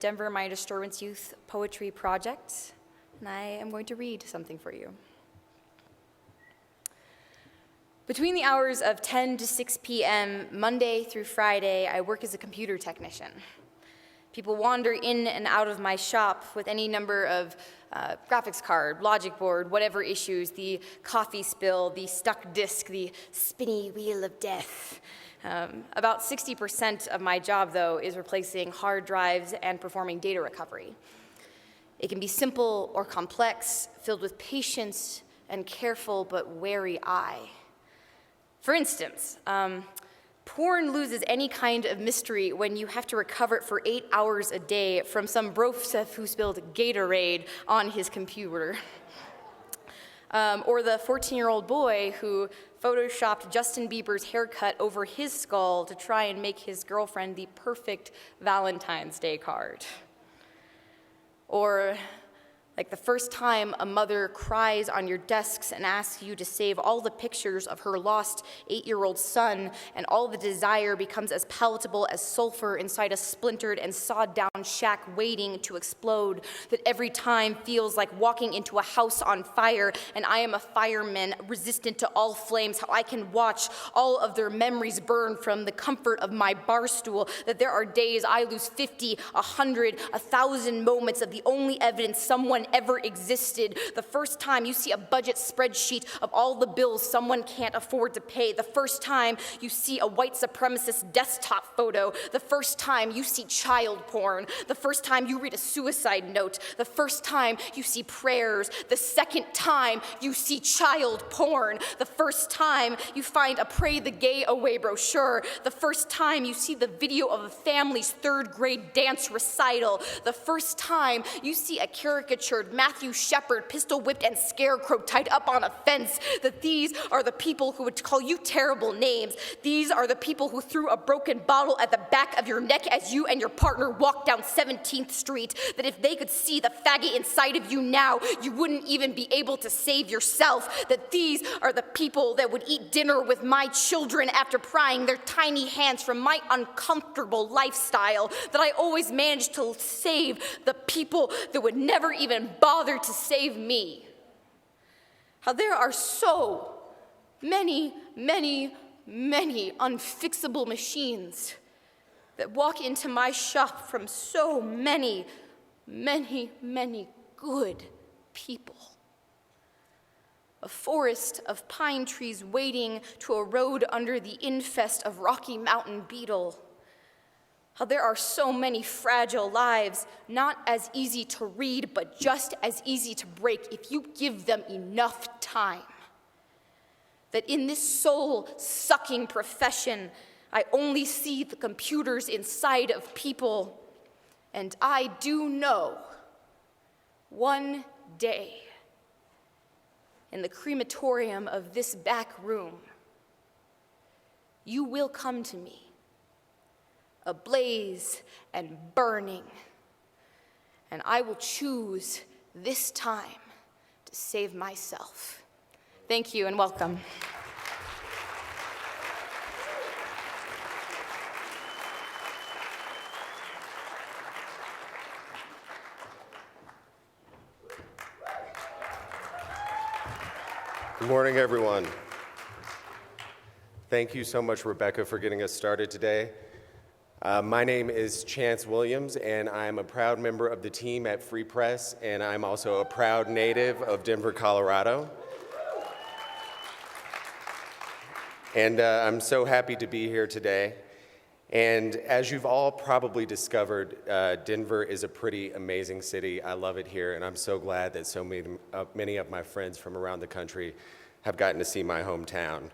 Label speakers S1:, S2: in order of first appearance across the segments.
S1: Denver My Disturbance Youth Poetry Project, and I am going to read something for you. Between the hours of 10 to 6 p.m., Monday through Friday, I work as a computer technician. People wander in and out of my shop with any number of graphics card, logic board, whatever issues, the coffee spill, the stuck disk, the spinny wheel of death. About 60% of my job, though, is replacing hard drives and performing data recovery. It can be simple or complex, filled with patience and careful but wary eye. For instance, porn loses any kind of mystery when you have to recover it for 8 hours a day from some brofsef who spilled Gatorade on his computer. Or the 14-year-old boy who photoshopped Justin Bieber's haircut over his skull to try and make his girlfriend the perfect Valentine's Day card. Or like the first time a mother cries on your desks and asks you to save all the pictures of her lost 8-year-old son, and all the desire becomes as palatable as sulfur inside a splintered and sawed-down shack waiting to explode, that every time feels like walking into a house on fire, and I am a fireman resistant to all flames, how I can watch all of their memories burn from the comfort of my bar stool, that there are days I lose 50, 100, 1,000 moments of the only evidence someone ever existed. The first time you see a budget spreadsheet of all the bills someone can't afford to pay. The first time you see a white supremacist desktop photo. The first time you see child porn. The first time you read a suicide note. The first time you see prayers. The second time you see child porn. The first time you find a Pray the Gay Away brochure. The first time you see the video of a family's third-grade dance recital. The first time you see a caricature Matthew Shepard pistol-whipped and scarecrow tied up on a fence, that these are the people who would call you terrible names. These are the people who threw a broken bottle at the back of your neck as you and your partner walked down 17th Street, that if they could see the faggot inside of you now, you wouldn't even be able to save yourself, that these are the people that would eat dinner with my children after prying their tiny hands from my uncomfortable lifestyle, that I always managed to save the people that would never even bother to save me. How there are so many, many, many unfixable machines that walk into my shop from so many, many, many good people. A forest of pine trees waiting to erode under the infest of Rocky Mountain beetle. How there are so many fragile lives, not as easy to read, but just as easy to break if you give them enough time. That in this soul-sucking profession, I only see the computers inside of people, and I do know one day, in the crematorium of this back room, you will come to me, ablaze and burning, and I will choose this time to save myself. Thank you and welcome.
S2: Good morning, everyone. Thank you so much, Rebecca, for getting us started today. My name is Chance Williams, and I'm a proud member of the team at Free Press, and I'm also a proud native of Denver, Colorado. And I'm so happy to be here today. And as you've all probably discovered, Denver is a pretty amazing city. I love it here, and I'm so glad that so many of my friends from around the country have gotten to see my hometown.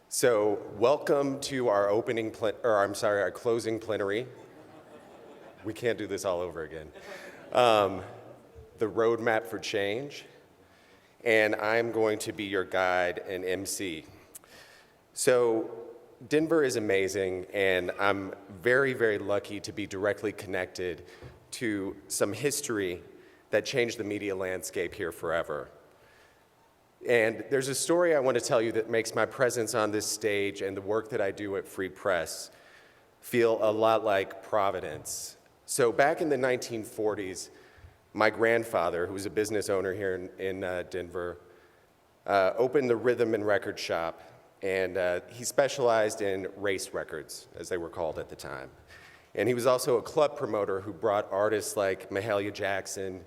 S2: So welcome to our our closing plenary. We can't do this all over again. The roadmap for change, and I'm going to be your guide and emcee. So Denver is amazing, and I'm very, very lucky to be directly connected to some history that changed the media landscape here forever. And there's a story I want to tell you that makes my presence on this stage and the work that I do at Free Press feel a lot like Providence. So back in the 1940s, my grandfather, who was a business owner here in Denver, opened the Rhythm and Record Shop, and he specialized in race records, as they were called at the time. And he was also a club promoter who brought artists like Mahalia Jackson,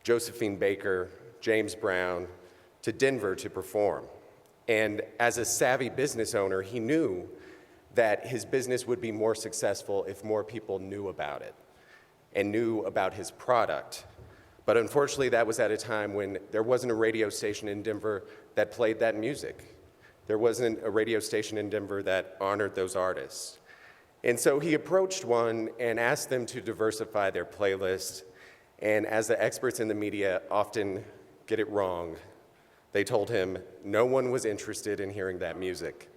S2: Josephine Baker, James Brown to Denver to perform. And as a savvy business owner, he knew that his business would be more successful if more people knew about it and knew about his product. But unfortunately, that was at a time when there wasn't a radio station in Denver that played that music. There wasn't a radio station in Denver that honored those artists. And so he approached one and asked them to diversify their playlist. And as the experts in the media often get it wrong, they told him no one was interested in hearing that music.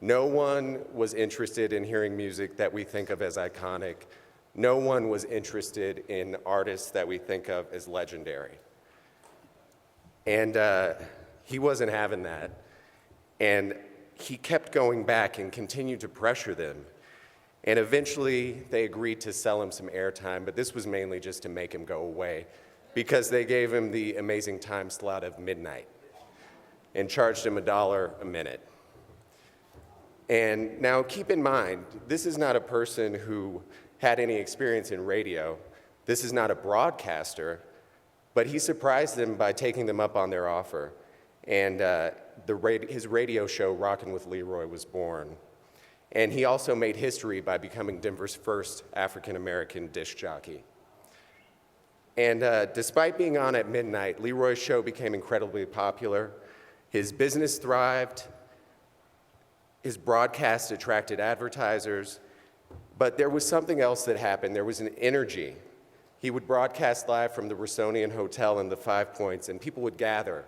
S2: No one was interested in hearing music that we think of as iconic. No one was interested in artists that we think of as legendary. And he wasn't having that. And he kept going back and continued to pressure them. And eventually, they agreed to sell him some airtime, but this was mainly just to make him go away because they gave him the amazing time slot of midnight and charged him $1 a minute. And now keep in mind, this is not a person who had any experience in radio. This is not a broadcaster, but he surprised them by taking them up on their offer. And his radio show, Rockin' with Leroy, was born. And he also made history by becoming Denver's first African-American disc jockey. And despite being on at midnight, Leroy's show became incredibly popular. His business thrived. His broadcast attracted advertisers. But there was something else that happened. There was an energy. He would broadcast live from the Rossonian Hotel in the Five Points, and people would gather,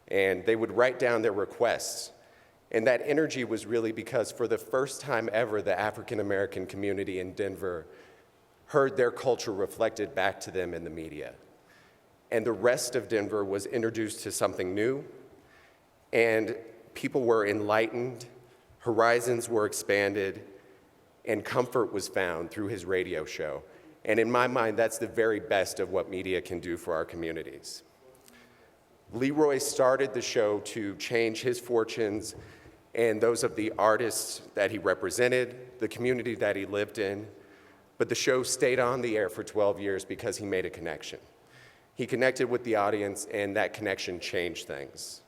S2: and they would write down their requests. And that energy was really because for the first time ever, the African-American community in Denver heard their culture reflected back to them in the media. And the rest of Denver was introduced to something new, and people were enlightened, horizons were expanded, and comfort was found through his radio show. And in my mind, that's the very best of what media can do for our communities. Leroy started the show to change his fortunes and those of the artists that he represented, the community that he lived in. But the show stayed on the air for 12 years because he made a connection. He connected with the audience, and that connection changed things.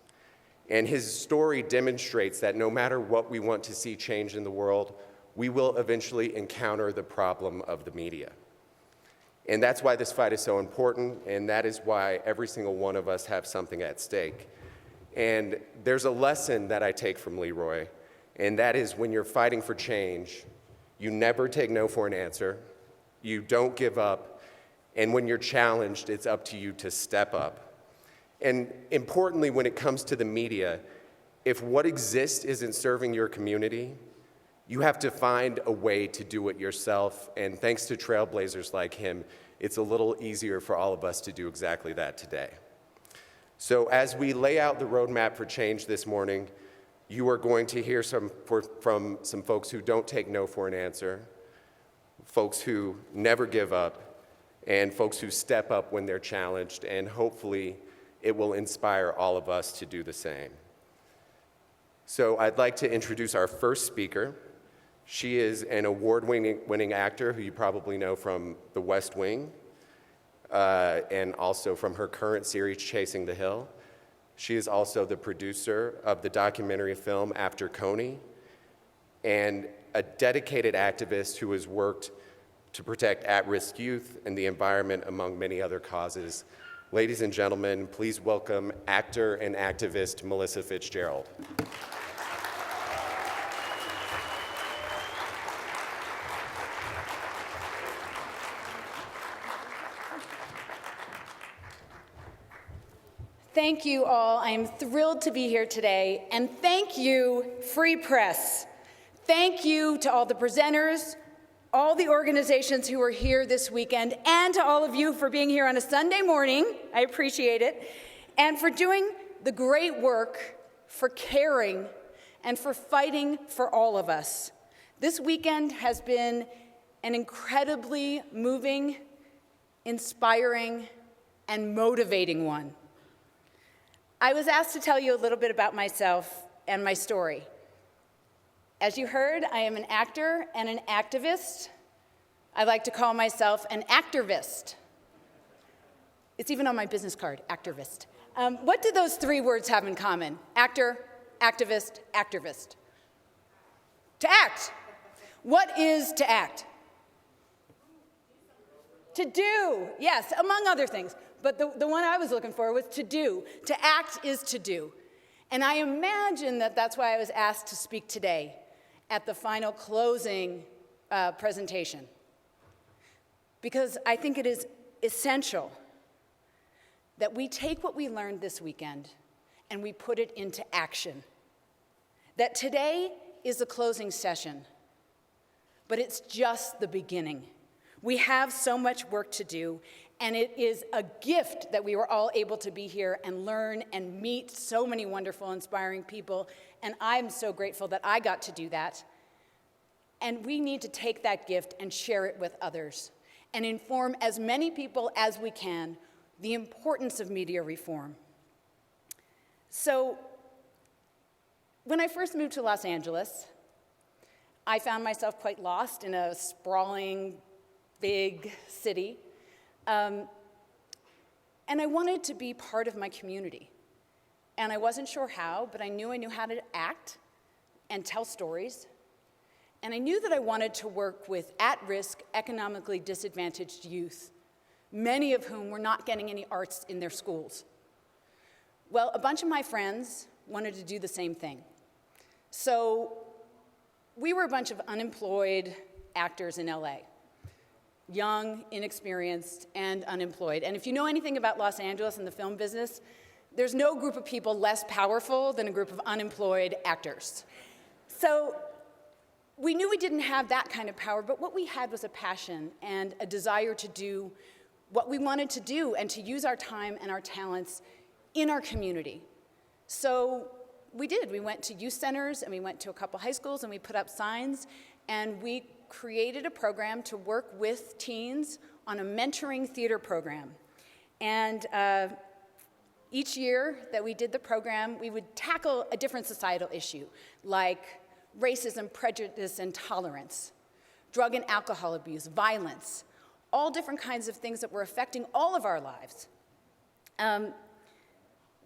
S2: And his story demonstrates that no matter what we want to see change in the world, we will eventually encounter the problem of the media. And that's why this fight is so important, and that is why every single one of us have something at stake. And there's a lesson that I take from Leroy, and that is when you're fighting for change, you never take no for an answer, you don't give up, and when you're challenged, it's up to you to step up. And importantly, when it comes to the media, if what exists isn't serving your community, you have to find a way to do it yourself, and thanks to trailblazers like him, it's a little easier for all of us to do exactly that today. So as we lay out the roadmap for change this morning, you are going to hear from some folks who don't take no for an answer, folks who never give up, and folks who step up when they're challenged, and hopefully it will inspire all of us to do the same. So I'd like to introduce our first speaker. She is an award-winning actor who you probably know from The West Wing, and also from her current series, Chasing the Hill. She is also the producer of the documentary film After Coney, and a dedicated activist who has worked to protect at-risk youth and the environment, among many other causes. Ladies and gentlemen, please welcome actor and activist Melissa Fitzgerald.
S3: Thank you all. I am thrilled to be here today, and thank you, Free Press. Thank you to all the presenters, all the organizations who are here this weekend, and to all of you for being here on a Sunday morning. I appreciate it. And for doing the great work, for caring, and for fighting for all of us. This weekend has been an incredibly moving, inspiring, and motivating one. I was asked to tell you a little bit about myself and my story. As you heard, I am an actor and an activist. I like to call myself an activist. It's even on my business card, activist. What do those three words have in common? Actor, activist, activist. To act. What is to act? To do, yes, among other things. But the one I was looking for was to do. To act is to do. And I imagine that that's why I was asked to speak today at the final closing presentation. Because I think it is essential that we take what we learned this weekend and we put it into action. That today is the closing session, but it's just the beginning. We have so much work to do, and it is a gift that we were all able to be here and learn and meet so many wonderful, inspiring people, and I'm so grateful that I got to do that. And we need to take that gift and share it with others and inform as many people as we can the importance of media reform. So, when I first moved to Los Angeles, I found myself quite lost in a sprawling, big city. And I wanted to be part of my community. And I wasn't sure how, but I knew how to act and tell stories. And I knew that I wanted to work with at-risk, economically disadvantaged youth, many of whom were not getting any arts in their schools. Well, a bunch of my friends wanted to do the same thing. So we were a bunch of unemployed actors in LA, young, inexperienced, and unemployed. And if you know anything about Los Angeles and the film business, there's no group of people less powerful than a group of unemployed actors. So we knew we didn't have that kind of power, but what we had was a passion and a desire to do what we wanted to do and to use our time and our talents in our community. So we did. We went to youth centers and we went to a couple high schools and we put up signs and we created a program to work with teens on a mentoring theater program. And each year that we did the program, we would tackle a different societal issue, like racism, prejudice, and tolerance, drug and alcohol abuse, violence, all different kinds of things that were affecting all of our lives.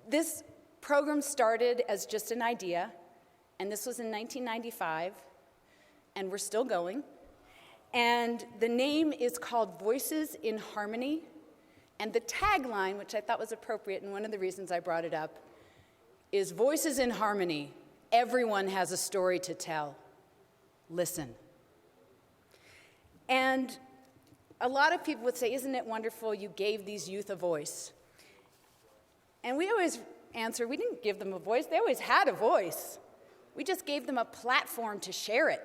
S3: This program started as just an idea, and this was in 1995, and we're still going. And the name is called Voices in Harmony, and the tagline, which I thought was appropriate, and one of the reasons I brought it up, is Voices in Harmony. Everyone has a story to tell. Listen. And a lot of people would say, isn't it wonderful you gave these youth a voice? And we always answer, we didn't give them a voice. They always had a voice. We just gave them a platform to share it.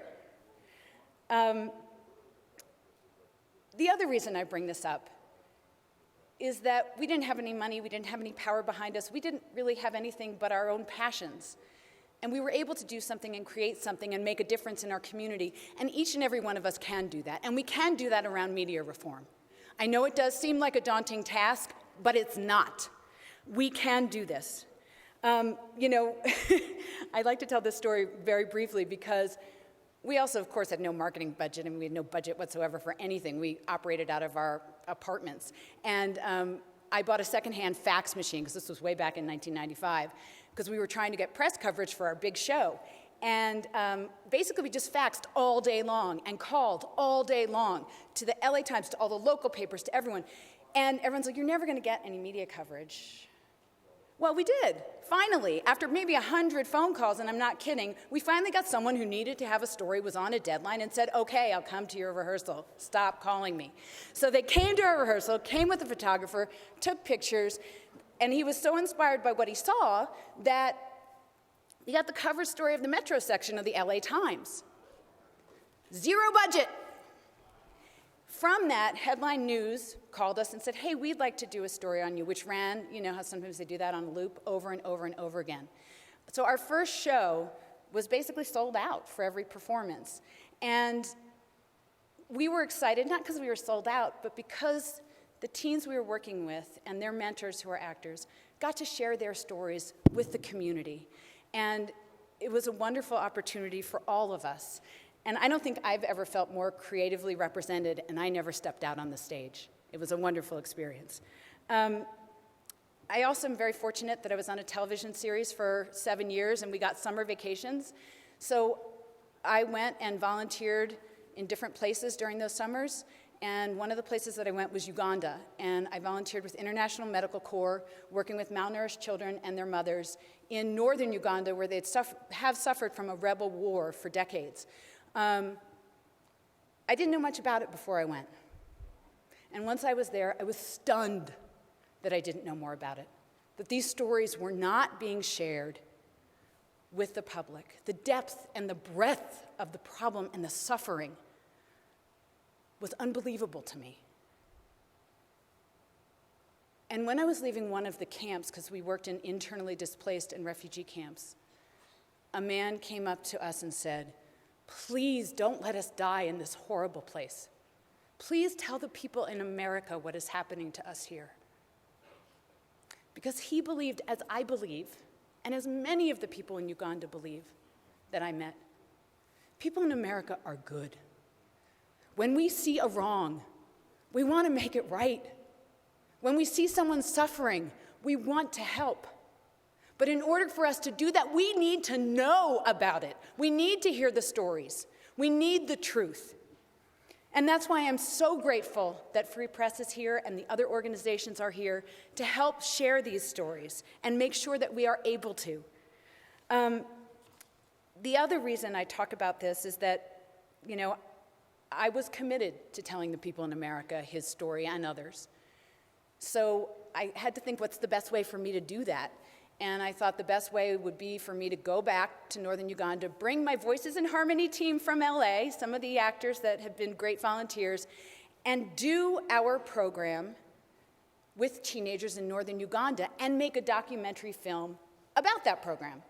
S3: The other reason I bring this up is that we didn't have any money, we didn't have any power behind us, we didn't really have anything but our own passions. And we were able to do something and create something and make a difference in our community. And each and every one of us can do that. And we can do that around media reform. I know it does seem like a daunting task, but it's not. We can do this. I like to tell this story very briefly because we also, of course, had no marketing budget, and we had no budget whatsoever for anything. We operated out of our apartments. And I bought a secondhand fax machine, because this was way back in 1995, because we were trying to get press coverage for our big show. And basically, we just faxed all day long and called all day long to the LA Times, to all the local papers, to everyone. And everyone's like, you're never going to get any media coverage. Well, we did. Finally, after maybe 100 phone calls, and I'm not kidding, we finally got someone who needed to have a story, was on a deadline, and said, okay, I'll come to your rehearsal. Stop calling me. So they came to our rehearsal, came with a photographer, took pictures, and he was so inspired by what he saw that he got the cover story of the Metro section of the LA Times. Zero budget. From that, Headline News called us and said, hey, we'd like to do a story on you, which ran, you know how sometimes they do that on a loop over and over and over again. So our first show was basically sold out for every performance. And we were excited, not because we were sold out, but because the teens we were working with and their mentors who are actors got to share their stories with the community. And it was a wonderful opportunity for all of us. And I don't think I've ever felt more creatively represented, and I never stepped out on the stage. It was a wonderful experience. I also am very fortunate that I was on a television series for 7 years, and we got summer vacations. So I went and volunteered in different places during those summers, and one of the places that I went was Uganda, and I volunteered with International Medical Corps, working with malnourished children and their mothers in northern Uganda, where they have suffered from a rebel war for decades. I didn't know much about it before I went, and once I was there, I was stunned that I didn't know more about it, that these stories were not being shared with the public. The depth and the breadth of the problem and the suffering was unbelievable to me. And when I was leaving one of the camps, because we worked in internally displaced and refugee camps, a man came up to us and said, "Please don't let us die in this horrible place. Please tell the people in America what is happening to us here." Because he believed, as I believe, and as many of the people in Uganda believe that I met, people in America are good. When we see a wrong, we want to make it right. When we see someone suffering, we want to help. But in order for us to do that, we need to know about it. We need to hear the stories. We need the truth. And that's why I'm so grateful that Free Press is here and the other organizations are here to help share these stories and make sure that we are able to. The other reason I talk about this is that, I was committed to telling the people in America his story and others. So I had to think, what's the best way for me to do that? And I thought the best way would be for me to go back to northern Uganda, bring my Voices in Harmony team from LA, some of the actors that have been great volunteers, and do our program with teenagers in northern Uganda and make a documentary film about that program.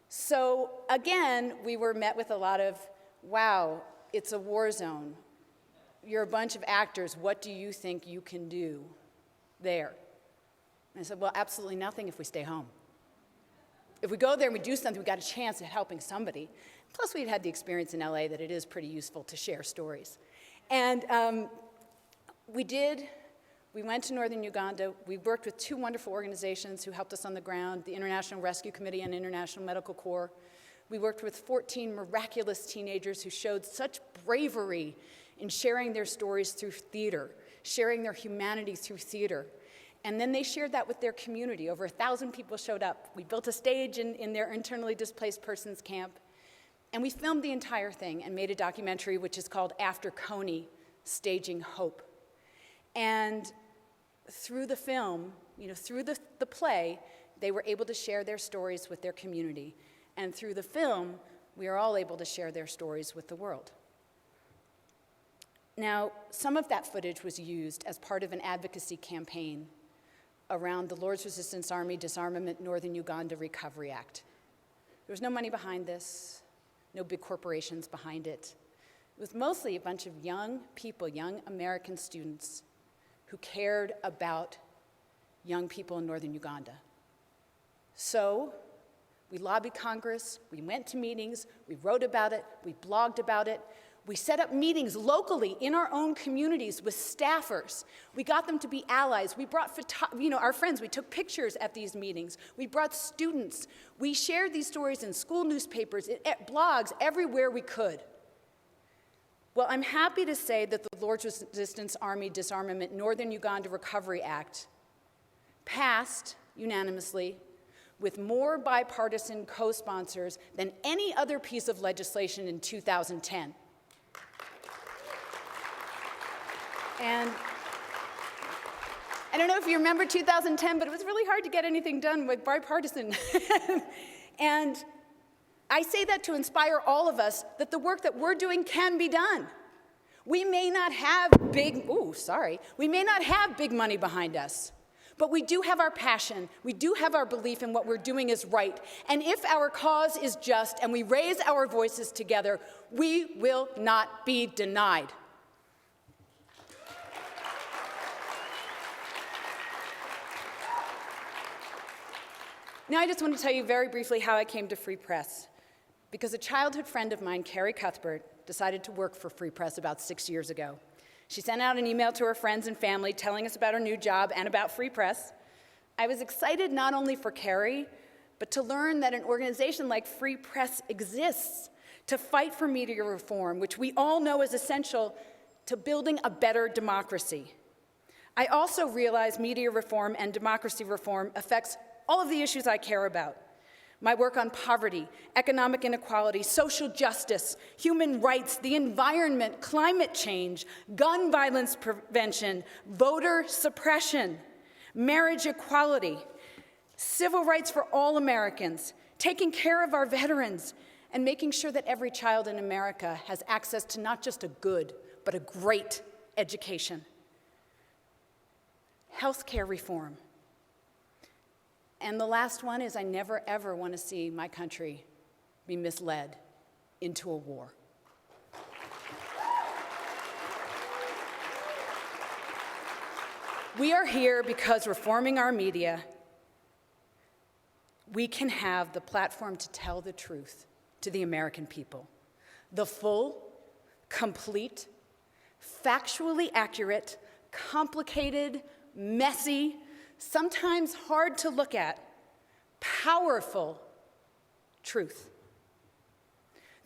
S3: So again, we were met with a lot of, wow, it's a war zone. You're a bunch of actors. What do you think you can do there? And I said, well, absolutely nothing if we stay home. If we go there and we do something, we got a chance at helping somebody. Plus, we'd had the experience in LA that it is pretty useful to share stories. And we went to northern Uganda. We worked with two wonderful organizations who helped us on the ground, the International Rescue Committee and International Medical Corps. We worked with 14 miraculous teenagers who showed such bravery in sharing their stories through theater, sharing their humanity through theater. And then they shared that with their community. Over 1,000 people showed up. We built a stage in their internally displaced persons camp. And we filmed the entire thing and made a documentary which is called After Coney, Staging Hope. And through the film, through the play, they were able to share their stories with their community. And through the film, we are all able to share their stories with the world. Now, some of that footage was used as part of an advocacy campaign around the Lord's Resistance Army Disarmament Northern Uganda Recovery Act. There was no money behind this, no big corporations behind it. It was mostly a bunch of young people, young American students, who cared about young people in northern Uganda. So we lobbied Congress, we went to meetings, we wrote about it, we blogged about it. We set up meetings locally in our own communities with staffers. We got them to be allies. We brought our friends. We took pictures at these meetings. We brought students. We shared these stories in school newspapers, at blogs, everywhere we could. Well, I'm happy to say that the Lord's Resistance Army Disarmament Northern Uganda Recovery Act passed unanimously with more bipartisan co-sponsors than any other piece of legislation in 2010. And I don't know if you remember 2010, but it was really hard to get anything done with bipartisan. And I say that to inspire all of us that the work that we're doing can be done. We may not have big money behind us, But we do have our passion. We do have our belief in what we're doing is right. And if our cause is just and we raise our voices together, we will not be denied. Now I just want to tell you very briefly how I came to Free Press. Because a childhood friend of mine, Carrie Cuthbert, decided to work for Free Press about 6 years ago. She sent out an email to her friends and family telling us about her new job and about Free Press. I was excited not only for Carrie, but to learn that an organization like Free Press exists to fight for media reform, which we all know is essential to building a better democracy. I also realize media reform and democracy reform affects all of the issues I care about. My work on poverty, economic inequality, social justice, human rights, the environment, climate change, gun violence prevention, voter suppression, marriage equality, civil rights for all Americans, taking care of our veterans, and making sure that every child in America has access to not just a good, but a great education. Healthcare reform. And the last one is I never, ever want to see my country be misled into a war. We are here because reforming our media, we can have the platform to tell the truth to the American people. The full, complete, factually accurate, complicated, messy, sometimes hard to look at, powerful truth.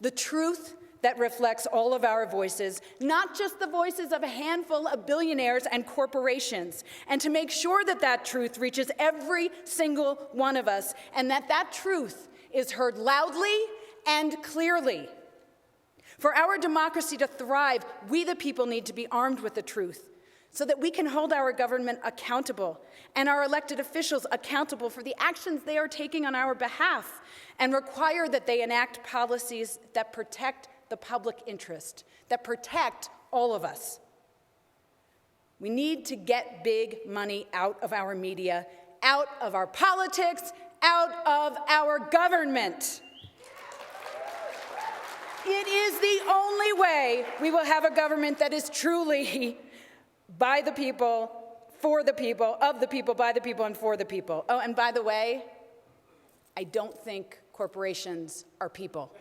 S3: The truth that reflects all of our voices, not just the voices of a handful of billionaires and corporations, and to make sure that that truth reaches every single one of us, and that that truth is heard loudly and clearly. For our democracy to thrive, we the people need to be armed with the truth, so that we can hold our government accountable and our elected officials accountable for the actions they are taking on our behalf, and require that they enact policies that protect the public interest, that protect all of us. We need to get big money out of our media, out of our politics, out of our government. It is the only way we will have a government that is truly by the people, for the people, of the people, by the people, and for the people. Oh, and by the way, I don't think corporations are people.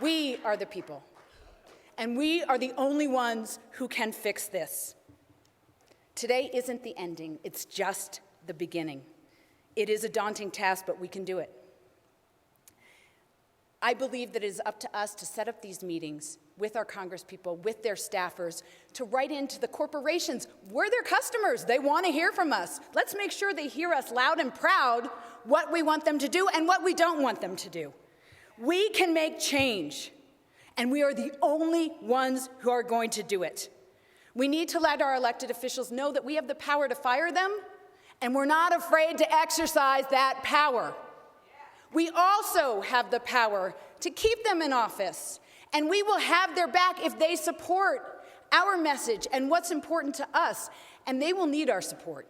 S3: We are the people, and we are the only ones who can fix this. Today isn't the ending, it's just the beginning. It is a daunting task, but we can do it. I believe that it is up to us to set up these meetings with our congresspeople, with their staffers, to write into the corporations. We're their customers. They want to hear from us. Let's make sure they hear us loud and proud what we want them to do and what we don't want them to do. We can make change, and we are the only ones who are going to do it. We need to let our elected officials know that we have the power to fire them, and we're not afraid to exercise that power. We also have the power to keep them in office, and we will have their back if they support our message and what's important to us, and they will need our support,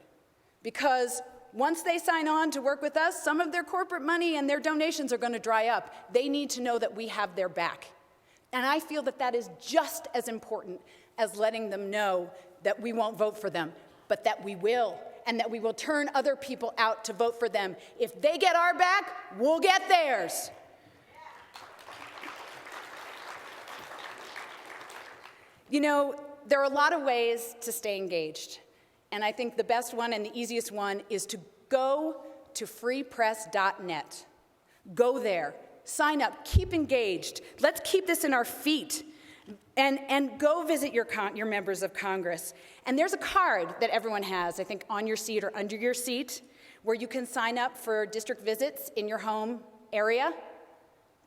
S3: because once they sign on to work with us, some of their corporate money and their donations are going to dry up. They need to know that we have their back. And I feel that that is just as important as letting them know that we won't vote for them, but that we will, and that we will turn other people out to vote for them. If they get our back, we'll get theirs. You know, there are a lot of ways to stay engaged. And I think the best one and the easiest one is to go to freepress.net. Go there, sign up, keep engaged. Let's keep this in our feet. And go visit your members of Congress. And there's a card that everyone has, I think, on your seat or under your seat, where you can sign up for district visits in your home area.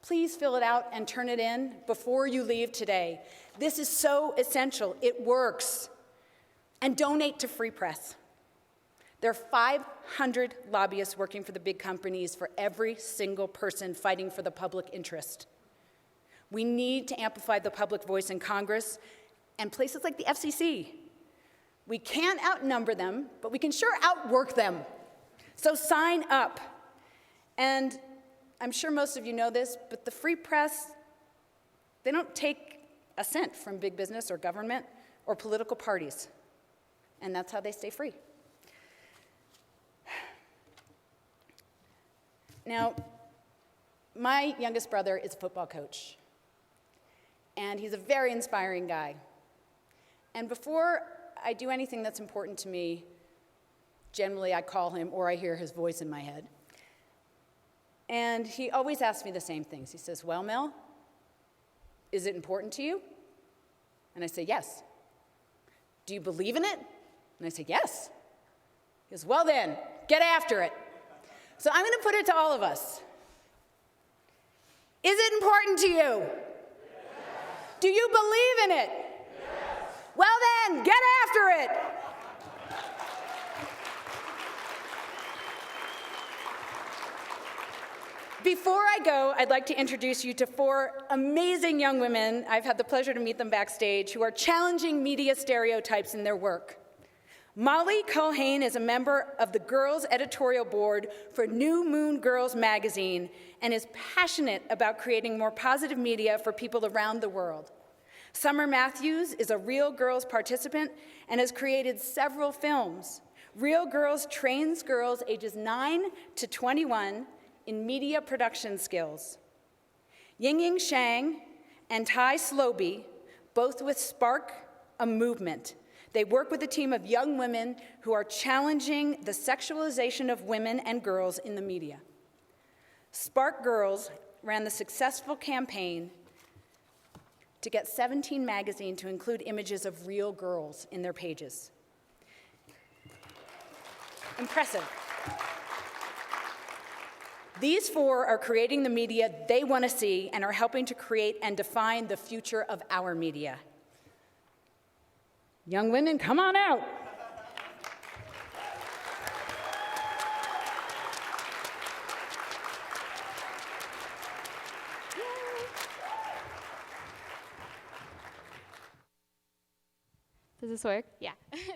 S3: Please fill it out and turn it in before you leave today. This is so essential. It works. And donate to Free Press. There are 500 lobbyists working for the big companies for every single person fighting for the public interest. We need to amplify the public voice in Congress and places like the FCC We can't outnumber them, but we can sure outwork them. So sign up. And I'm sure most of you know this, but the free press, they don't take a cent from big business or government or political parties. And that's how they stay free. Now, my youngest brother is a football coach, and he's a very inspiring guy. And before I do anything that's important to me, generally I call him or I hear his voice in my head. And he always asks me the same things. He says, "Well, Mel, is it important to you?" And I say, "Yes." "Do you believe in it?" And I say, "Yes." He goes, "Well then, get after it." So I'm going to put it to all of us. Is it important to you? Yes. Do you believe in it? Yes. Well then, get after it. Before I go, I'd like to introduce you to 4 amazing young women. I've had the pleasure to meet them backstage, who are challenging media stereotypes in their work. Molly Culhane is a member of the Grrls editorial board for New Moon Girls magazine and is passionate about creating more positive media for people around the world. Summer Matthews is a Real Grrls participant and has created several films. Real Grrls trains girls ages 9 to 21 in media production skills. Yingying Shang and Tai Sloby, both with Spark, a movement. They work with a team of young women who are challenging the sexualization of women and girls in the media. Spark Grrls ran the successful campaign to get 17 magazine to include images of real girls in their pages. Impressive. These 4 are creating the media they want to see and are helping to create and define the future of our media. Young women, come on out.
S4: Does this work? Yeah.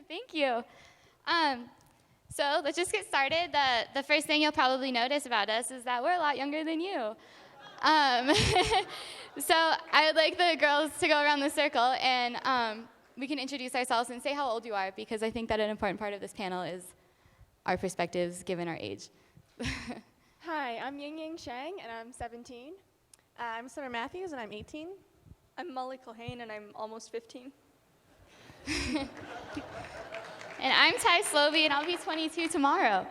S4: Thank you. So let's just get started. The first thing you'll probably notice about us is that we're a lot younger than you. So I would like the girls to go around the circle and we can introduce ourselves and say how old you are, because I think that an important part of this panel is our perspectives given our age.
S5: Hi, I'm Yingying Shang, and I'm 17.
S6: I'm Summer Matthews, and I'm 18.
S7: I'm Molly Culhane, and I'm almost 15.
S4: And I'm Tai Sloby, and I'll be 22 tomorrow.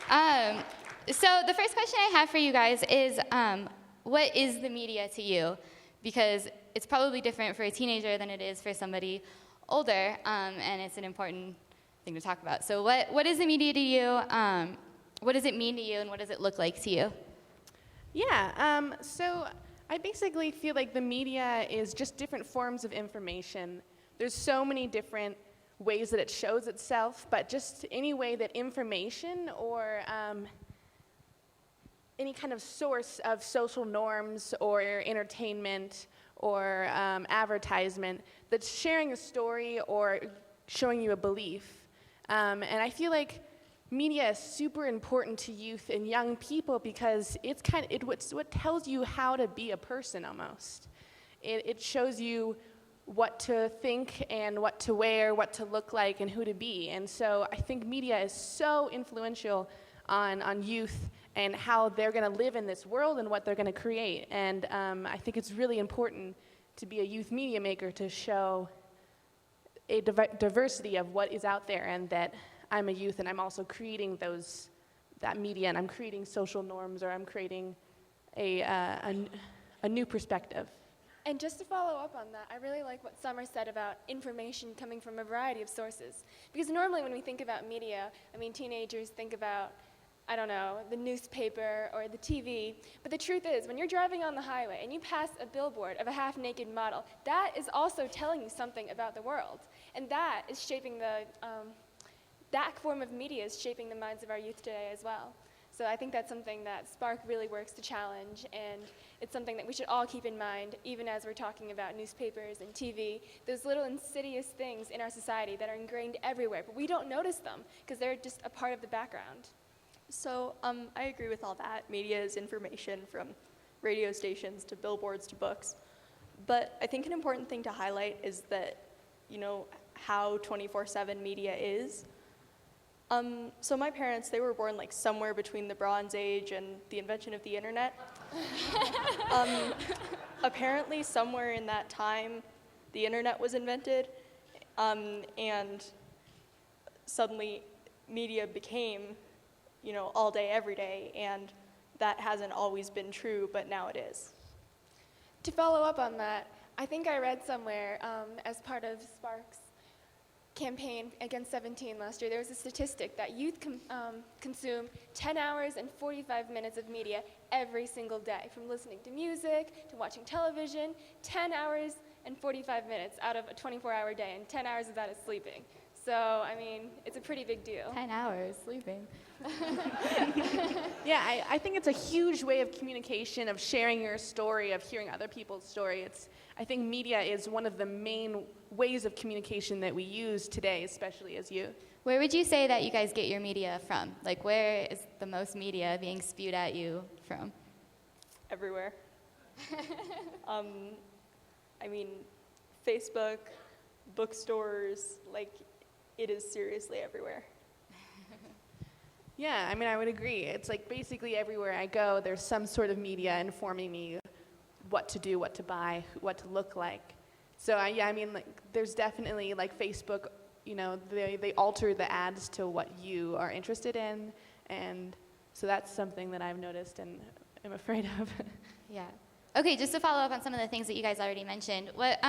S4: So the first question I have for you guys is, what is the media to you? Because it's probably different for a teenager than it is for somebody older, and it's an important thing to talk about. So what is the media to you? What does it mean to you, and what does it look like to you?
S6: Yeah, so I basically feel like the media is just different forms of information. There's so many different ways that it shows itself, but just any way that information or any kind of source of social norms or entertainment or advertisement that's sharing a story or showing you a belief. And I feel like media is super important to youth and young people because it's what tells you how to be a person almost. It shows you what to think and what to wear, what to look like, and who to be. And so I think media is so influential on youth and how they're going to live in this world and what they're going to create. And I think it's really important to be a youth media maker to show a diversity of what is out there, and that I'm a youth and I'm also creating that media, and I'm creating social norms, or I'm creating a new perspective.
S5: And just to follow up on that, I really like what Summer said about information coming from a variety of sources. Because normally when we think about media, I mean, teenagers think about, I don't know, the newspaper or the TV. But the truth is, when you're driving on the highway and you pass a billboard of a half-naked model, that is also telling you something about the world. And that is shaping that form of media is shaping the minds of our youth today as well. So I think that's something that Spark really works to challenge, and it's something that we should all keep in mind, even as we're talking about newspapers and TV, those little insidious things in our society that are ingrained everywhere, but we don't notice them because they're just a part of the background.
S7: So I agree with all that. Media is information, from radio stations to billboards to books. But I think an important thing to highlight is that, how 24/7 media is. So my parents, they were born like somewhere between the Bronze Age and the invention of the internet. Apparently somewhere in that time, the internet was invented, and suddenly media became, all day, every day, and that hasn't always been true, but now it is.
S5: To follow up on that, I think I read somewhere as part of Spark's campaign against 17 last year, there was a statistic that youth consume 10 hours and 45 minutes of media every single day, from listening to music to watching television, 10 hours and 45 minutes out of a 24-hour day, and 10 hours of that is sleeping. So, I mean, it's a pretty big deal.
S4: 10 hours sleeping.
S6: Yeah, I think it's a huge way of communication, of sharing your story, of hearing other people's story. I think media is one of the main ways of communication that we use today, especially as youth.
S4: Where would you say that you guys get your media from? Like, where is the most media being spewed at you from?
S7: Everywhere. Facebook, bookstores, it is seriously everywhere.
S6: Yeah, I would agree. It's like basically everywhere I go, there's some sort of media informing me what to do, what to buy, what to look like. So there's definitely Facebook, they alter the ads to what you are interested in, and so that's something that I've noticed and am afraid of.
S4: Yeah. Okay, just to follow up on some of the things that you guys already mentioned, what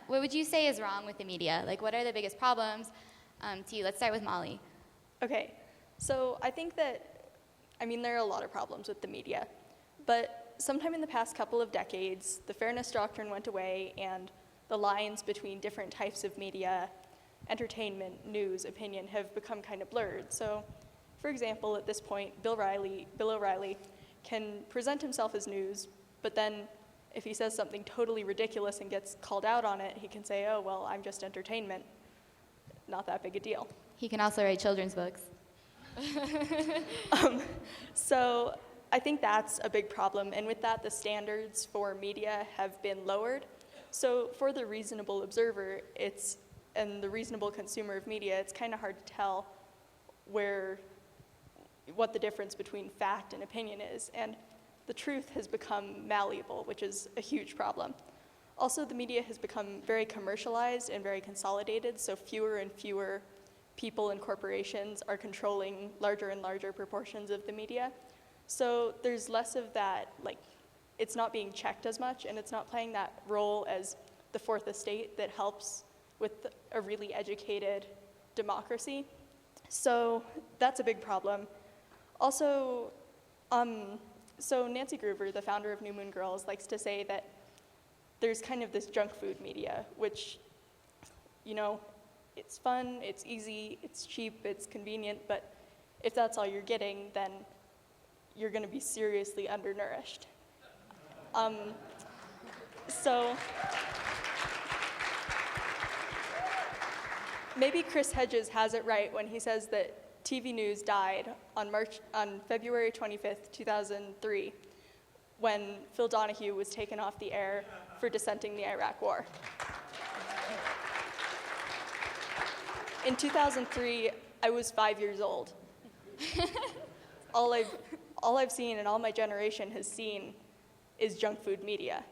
S4: would you say is wrong with the media? What are the biggest problems to you? Let's start with Molly.
S7: Okay, so I think that, there are a lot of problems with the media, but sometime in the past couple of decades, the fairness doctrine went away, and the lines between different types of media, entertainment, news, opinion, have become kind of blurred. So, for example, at this point, Bill O'Reilly can present himself as news, but then if he says something totally ridiculous and gets called out on it, he can say, oh, well, I'm just entertainment. Not that big a deal.
S4: He can also write children's books.
S7: So I think that's a big problem, and with that, the standards for media have been lowered. So for the reasonable observer, and the reasonable consumer of media, it's kind of hard to tell what the difference between fact and opinion is, and the truth has become malleable, which is a huge problem. Also, the media has become very commercialized and very consolidated, so fewer and fewer people and corporations are controlling larger and larger proportions of the media. So there's less of that, it's not being checked as much, and it's not playing that role as the fourth estate that helps with a really educated democracy. So that's a big problem. Also, so Nancy Groover, the founder of New Moon Grrls, likes to say that there's kind of this junk food media, which, it's fun, it's easy, it's cheap, it's convenient, but if that's all you're getting, then you're going to be seriously undernourished. So maybe Chris Hedges has it right when he says that TV news died on February 25th, 2003, when Phil Donahue was taken off the air for dissenting the Iraq War. In 2003, I was 5 years old. All I've seen and all my generation has seen is junk food media,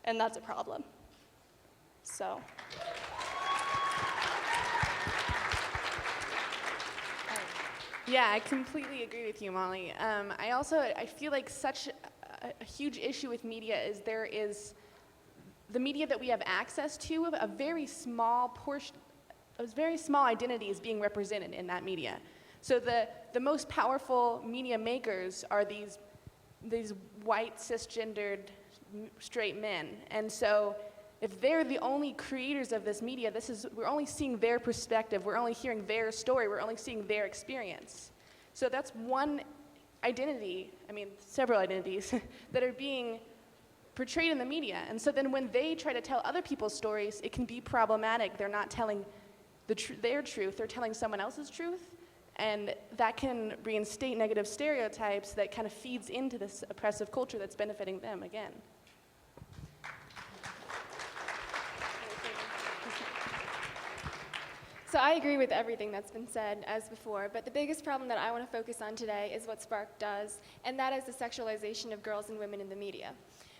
S7: and that's a problem. So.
S6: Yeah, I completely agree with you, Molly. I feel like such a huge issue with media is there is the media that we have access to, a very small portion, a very small identity is being represented in that media. So the most powerful media makers are these white, cisgendered, straight men. And so if they're the only creators of this media, we're only seeing their perspective, we're only hearing their story, we're only seeing their experience. So that's one several identities that are being portrayed in the media. And so then when they try to tell other people's stories, it can be problematic. They're not telling their truth, they're telling someone else's truth. And that can reinstate negative stereotypes that kind of feeds into this oppressive culture that's benefiting them again.
S5: So I agree with everything that's been said as before, but the biggest problem that I want to focus on today is what Spark does, and that is the sexualization of girls and women in the media.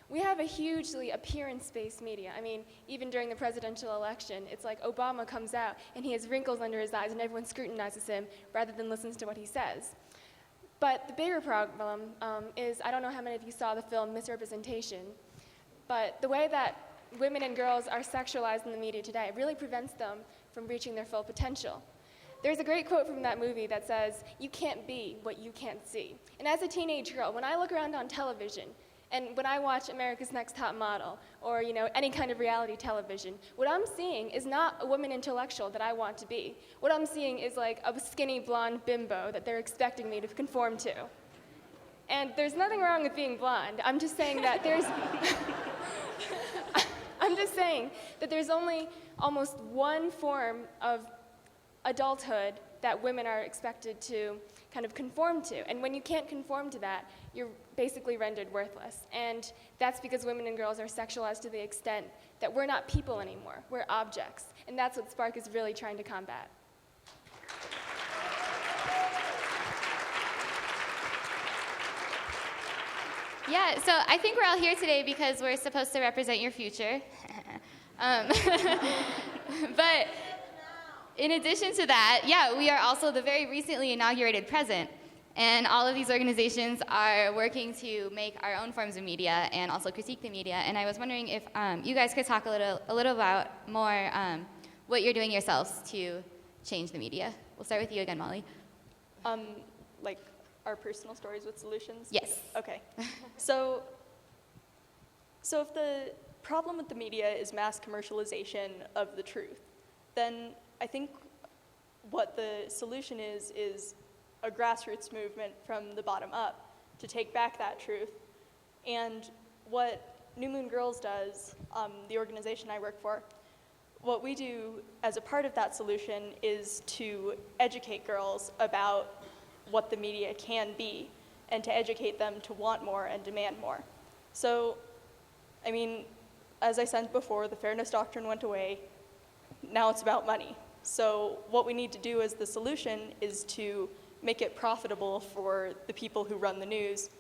S5: We have a hugely appearance-based media. I mean, even during the presidential election, it's like Obama comes out and he has wrinkles under his eyes and everyone scrutinizes him rather than listens to what he says. But the bigger problem is, I don't know how many of you saw the film Misrepresentation, but the way that women and girls are sexualized in the media today really prevents them from reaching their full potential. There's a great quote from that movie that says, "You can't be what you can't see." And as a teenage girl, when I look around on television, and when I watch America's Next Top Model, or any kind of reality television, what I'm seeing is not a woman intellectual that I want to be. What I'm seeing is like a skinny blonde bimbo that they're expecting me to conform to. And there's nothing wrong with being blonde. I'm just saying that there's only almost one form of adulthood that women are expected to kind of conform to. And when you can't conform to that, you're basically rendered worthless. And that's because women and girls are sexualized to the extent that we're not people anymore, we're objects. And that's what Spark is really trying to combat.
S4: Yeah, so I think we're all here today because we're supposed to represent your future. But in addition to that, yeah, we are also the very recently inaugurated present. And all of these organizations are working to make our own forms of media and also critique the media. And I was wondering if you guys could talk a little about more what you're doing yourselves to change the media. We'll start with you again, Molly.
S7: Like our personal stories with solutions?
S4: Yes.
S7: Okay. So if the problem with the media is mass commercialization of the truth, then I think what the solution is a grassroots movement from the bottom up to take back that truth. And what New Moon Grrls does, the organization I work for, what we do as a part of that solution is to educate girls about what the media can be and to educate them to want more and demand more. So, I mean, as I said before, the fairness doctrine went away. Now it's about money. So what we need to do as the solution is to make it profitable for the people who run the news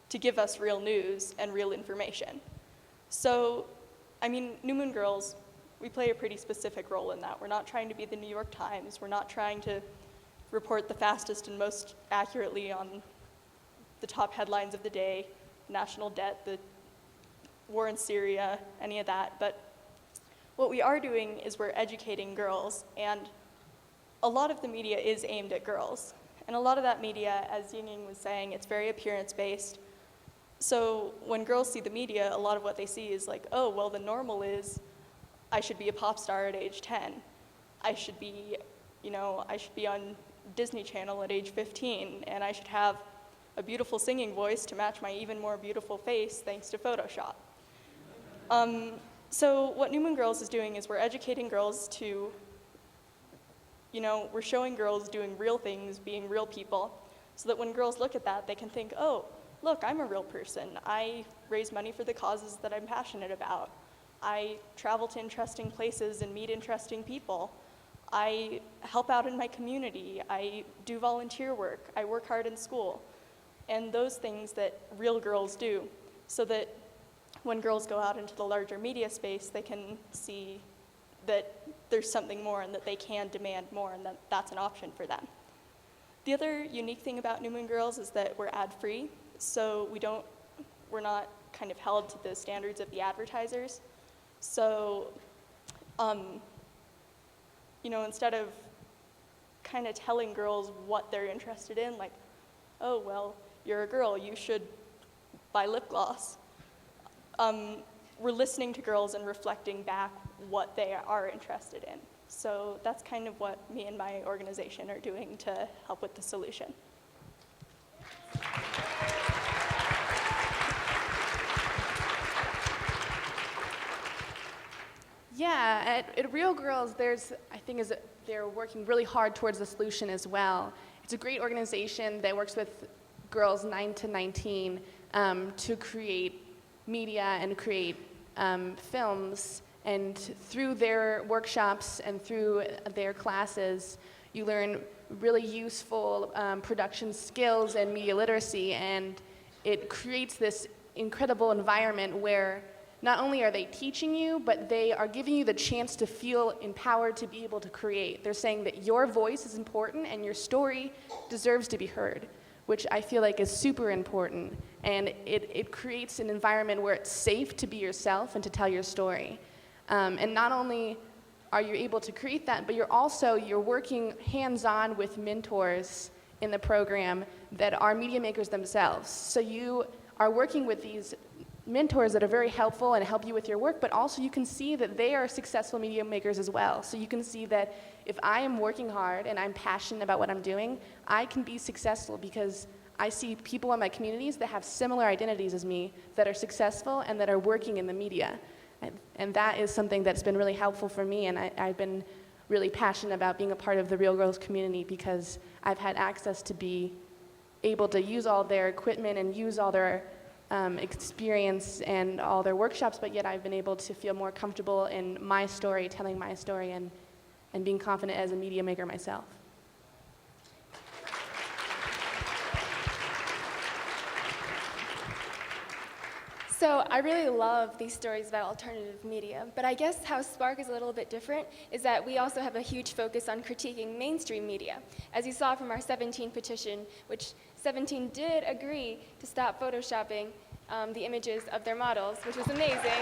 S7: to give us real news and real information. So, I mean, New Moon Grrls, we play a pretty specific role in that. We're not trying to be the New York Times. We're not trying to report the fastest and most accurately on the top headlines of the day, national debt, the war in Syria, any of that. But what we are doing is we're educating girls, and a lot of the media is aimed at girls. And a lot of that media, as Ying was saying, it's very appearance-based. So when girls see the media, a lot of what they see is like, oh, well, the normal is I should be a pop star at age 10. I should be on Disney Channel at age 15, and I should have a beautiful singing voice to match my even more beautiful face thanks to Photoshop. So what New Moon Grrls is doing is we're educating girls to, we're showing girls doing real things, being real people, so that when girls look at that, they can think, oh, look, I'm a real person. I raise money for the causes that I'm passionate about. I travel to interesting places and meet interesting people. I help out in my community. I do volunteer work. I work hard in school. And those things that real girls do, so that when girls go out into the larger media space, they can see that there's something more and that they can demand more and that that's an option for them. The other unique thing about New Moon Grrls is that we're ad-free, so we're not kind of held to the standards of the advertisers. So, instead of kind of telling girls what they're interested in, like, oh, well, you're a girl, you should buy lip gloss. We're listening to girls and reflecting back what they are interested in. So that's kind of what me and my organization are doing to help with the solution.
S6: Yeah, at Real Grrls, they're working really hard towards the solution as well. It's a great organization that works with girls 9 to 19 to create media and create films. And through their workshops and through their classes, you learn really useful production skills and media literacy. And it creates this incredible environment where not only are they teaching you, but they are giving you the chance to feel empowered to be able to create. They're saying that your voice is important and your story deserves to be heard, which I feel like is super important. And it creates an environment where it's safe to be yourself and to tell your story. And not only are you able to create that, but you're working hands-on with mentors in the program that are media makers themselves. So you are working with these mentors that are very helpful and help you with your work, but also you can see that they are successful media makers as well. So you can see that if I am working hard and I'm passionate about what I'm doing, I can be successful because I see people in my communities that have similar identities as me that are successful and that are working in the media. And that is something that's been really helpful for me, and I've been really passionate about being a part of the Real Grrls community because I've had access to be able to use all their equipment and use all their experience and all their workshops, but yet I've been able to feel more comfortable in my story, telling my story, and being confident as a media maker myself.
S5: So I really love these stories about alternative media, but I guess how Spark is a little bit different is that we also have a huge focus on critiquing mainstream media. As you saw from our 17 petition, which 17 did agree to stop photoshopping the images of their models, which was amazing.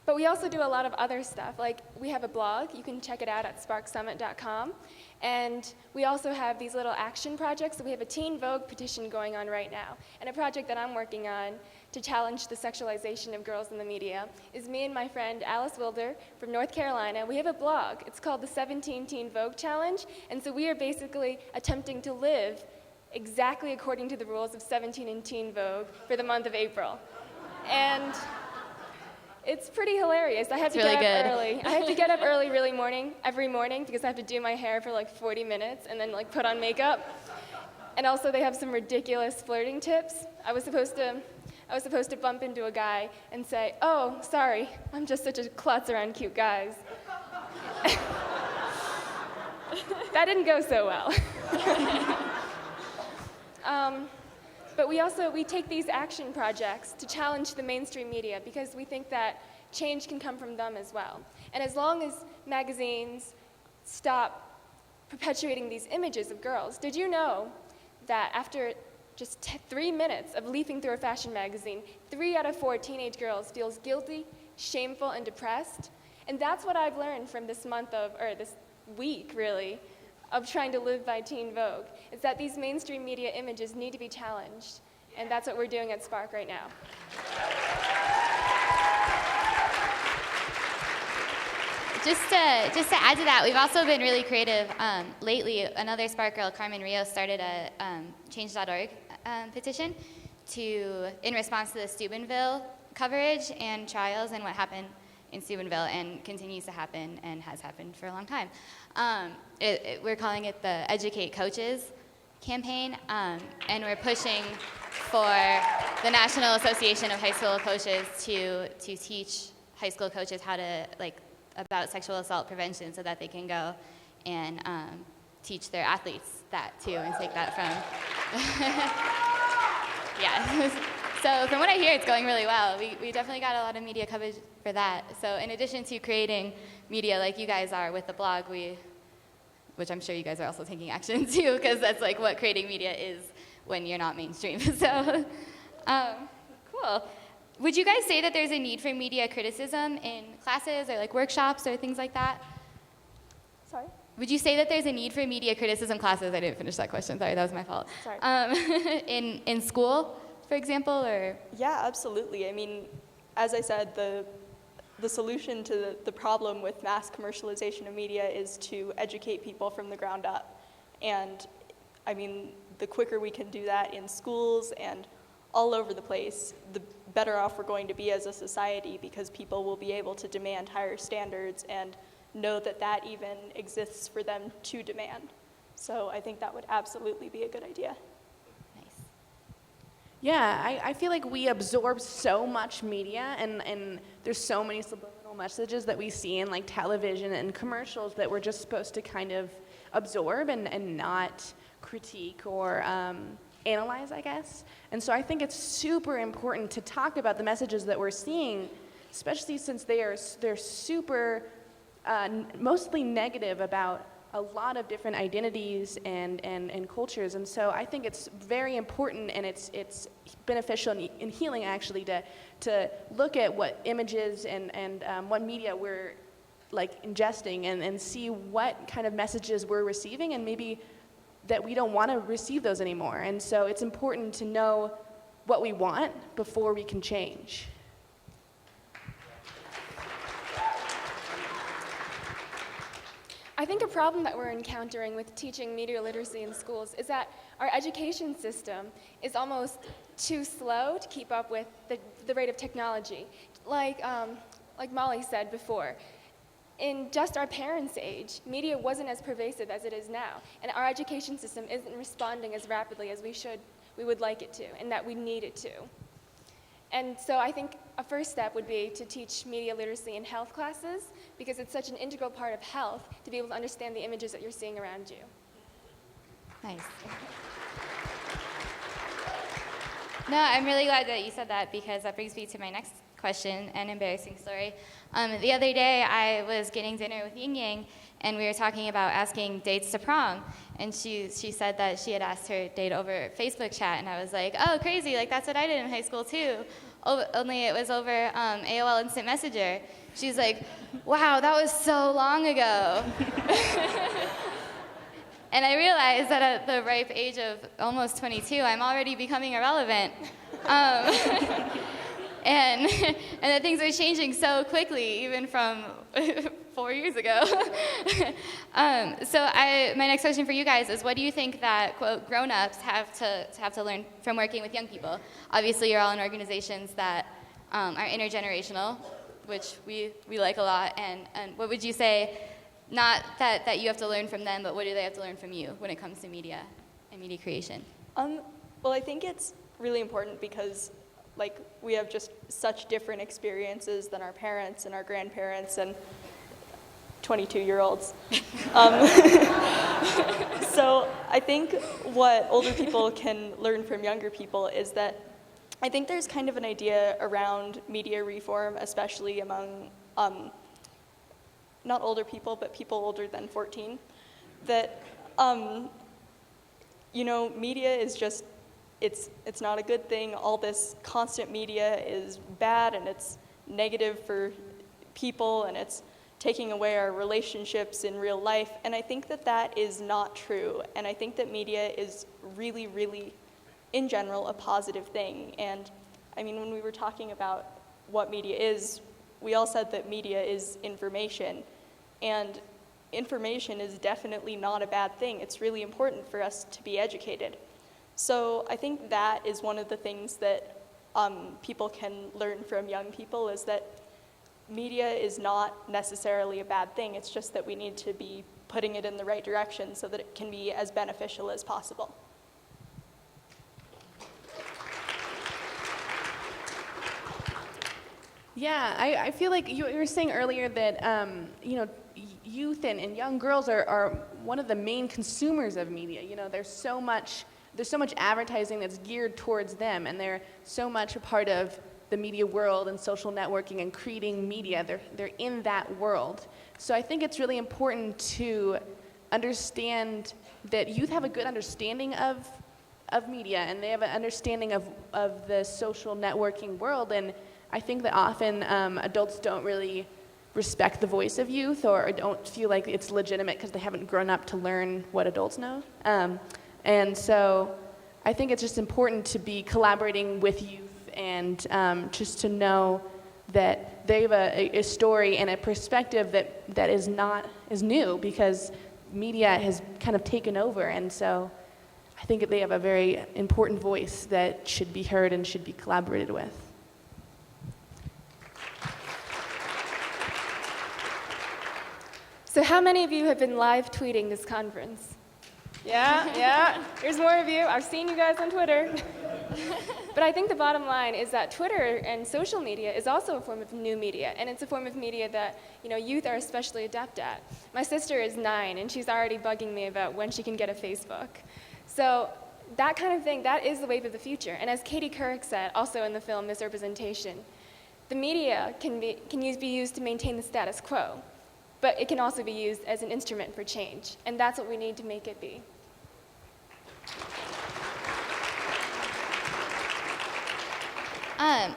S5: But we also do a lot of other stuff. Like, we have a blog. You can check it out at sparksummit.com. And we also have these little action projects. So we have a Teen Vogue petition going on right now. And a project that I'm working on to challenge the sexualization of girls in the media is me and my friend Alice Wilder from North Carolina. We have a blog. It's called the 17 Teen Vogue Challenge. And so we are basically attempting to live exactly according to the rules of 17 and Teen Vogue for the month of April. And it's pretty hilarious. I have to get up early. I have to get up early every morning because I have to do my hair for like 40 minutes and then like put on makeup. And also they have some ridiculous flirting tips. I was supposed to bump into a guy and say, "Oh, sorry, I'm just such a klutz around cute guys." That didn't go so well. But we take these action projects to challenge the mainstream media because we think that change can come from them as well. And as long as magazines stop perpetuating these images of girls, did you know that after just 3 minutes of leafing through a fashion magazine, 3 out of 4 teenage girls feels guilty, shameful, and depressed? And that's what I've learned from this week, really, of trying to live by Teen Vogue, is that these mainstream media images need to be challenged, and that's what we're doing at Spark right now.
S4: Just to add to that, we've also been really creative. Lately, another Spark girl, Carmen Rios, started a change.org petition in response to the Steubenville coverage and trials and what happened in Steubenville and continues to happen and has happened for a long time. We're calling it the Educate Coaches campaign, and we're pushing for the National Association of High School Coaches to teach high school coaches how to, about sexual assault prevention so that they can go and teach their athletes that too and take that from, yeah. So from what I hear, it's going really well. We definitely got a lot of media coverage for that. So in addition to creating media like you guys are with the blog, which I'm sure you guys are also taking action too, because that's like what creating media is when you're not mainstream. So, cool. Would you guys say that there's a need for media criticism in classes or like workshops or things like that?
S5: Sorry?
S4: Would you say that there's a need for media criticism classes? I didn't finish that question, sorry, that was my fault.
S5: Sorry.
S4: In school, for example, or?
S7: Yeah, absolutely. I mean, as I said, the solution to the problem with mass commercialization of media is to educate people from the ground up. And I mean, the quicker we can do that in schools and all over the place, the better off we're going to be as a society, because people will be able to demand higher standards and know that that even exists for them to demand. So I think that would absolutely be a good idea.
S4: Nice.
S6: Yeah, I feel like we absorb so much media, and there's so many subliminal messages that we see in like television and commercials that we're just supposed to kind of absorb and not critique or analyze, I guess. And so I think it's super important to talk about the messages that we're seeing, especially since they're super mostly negative about a lot of different identities and cultures. And so I think it's very important, and it's beneficial in healing, actually, to look at what images and what media we're like ingesting and see what kind of messages we're receiving, and maybe that we don't want to receive those anymore. And so it's important to know what we want before we can change.
S5: I think a problem that we're encountering with teaching media literacy in schools is that our education system is almost too slow to keep up with the rate of technology. Like Molly said before, in just our parents' age, media wasn't as pervasive as it is now, and our education system isn't responding as rapidly as we would like it to, and that we need it to. And so I think a first step would be to teach media literacy in health classes, because it's such an integral part of health to be able to understand the images that you're seeing around you.
S4: Nice. No, I'm really glad that you said that, because that brings me to my next question, an embarrassing story. The other day, I was getting dinner with Ying Yang, and we were talking about asking dates to prom, and she said that she had asked her date over Facebook chat, and I was like, oh, crazy, like that's what I did in high school too, only it was over AOL Instant Messenger. She's like, wow, that was so long ago. And I realized that at the ripe age of almost 22, I'm already becoming irrelevant. And that things are changing so quickly, even from 4 years ago. So my next question for you guys is, what do you think that, quote, grown-ups have to learn from working with young people? Obviously, you're all in organizations that are intergenerational, which we like a lot. And what would you say, not that you have to learn from them, but what do they have to learn from you when it comes to media and media creation?
S7: Well, I think it's really important because like we have just such different experiences than our parents and our grandparents and 22-year-olds. So I think what older people can learn from younger people is that I think there's kind of an idea around media reform, especially among not older people, but people older than 14, that media is just, it's not a good thing. All this constant media is bad, and it's negative for people, and it's taking away our relationships in real life. And I think that that is not true. And I think that media is really, really, in general, a positive thing. And I mean, when we were talking about what media is, we all said that media is information. And information is definitely not a bad thing. It's really important for us to be educated. So I think that is one of the things that people can learn from young people, is that media is not necessarily a bad thing. It's just that we need to be putting it in the right direction so that it can be as beneficial as possible.
S6: Yeah, I feel like you were saying earlier that youth and young girls are one of the main consumers of media. There's so much advertising that's geared towards them, and they're so much a part of the media world and social networking and creating media. They're in that world. So I think it's really important to understand that youth have a good understanding of media, and they have an understanding of the social networking world. And I think that often adults don't really respect the voice of youth, or don't feel like it's legitimate because they haven't grown up to learn what adults know. And so I think it's just important to be collaborating with youth, and just to know that they have a story and a perspective that is new, because media has kind of taken over. And so I think that they have a very important voice that should be heard and should be collaborated with.
S5: So how many of you have been live tweeting this conference? Yeah, here's more of you. I've seen you guys on Twitter. But I think the bottom line is that Twitter and social media is also a form of new media, and it's a form of media that youth are especially adept at. My sister is 9, and she's already bugging me about when she can get a Facebook. So that kind of thing, that is the wave of the future. And as Katie Couric said, also in the film Misrepresentation, the media can be used to maintain the status quo, but it can also be used as an instrument for change, and that's what we need to make it be.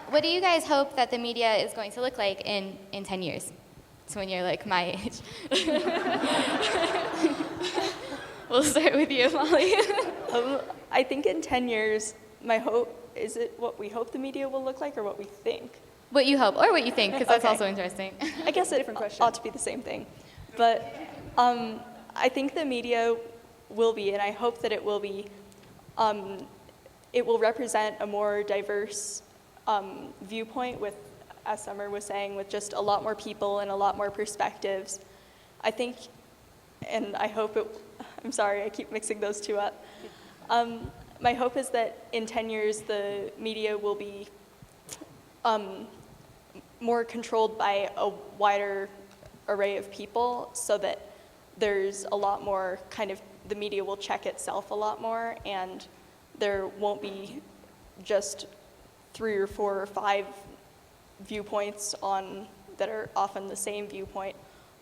S4: What do you guys hope that the media is going to look like in 10 years? So when you're like my age. We'll start with you, Molly.
S7: I think in 10 years, my hope, is it what we hope the media will look like or what we think?
S4: What you hope, or what you think, because that's
S7: Okay.
S4: also interesting.
S7: I guess it
S5: Different question.
S7: ought to be the same thing. But I think the media will be, and I hope that it will be, it will represent a more diverse viewpoint with, as Summer was saying, with just a lot more people and a lot more perspectives. I think, and I hope it, I'm sorry, I keep mixing those two up. My hope is that in 10 years, the media will be more controlled by a wider array of people so that there's a lot more the media will check itself a lot more, and there won't be just 3 or 4 or 5 viewpoints that are often the same viewpoint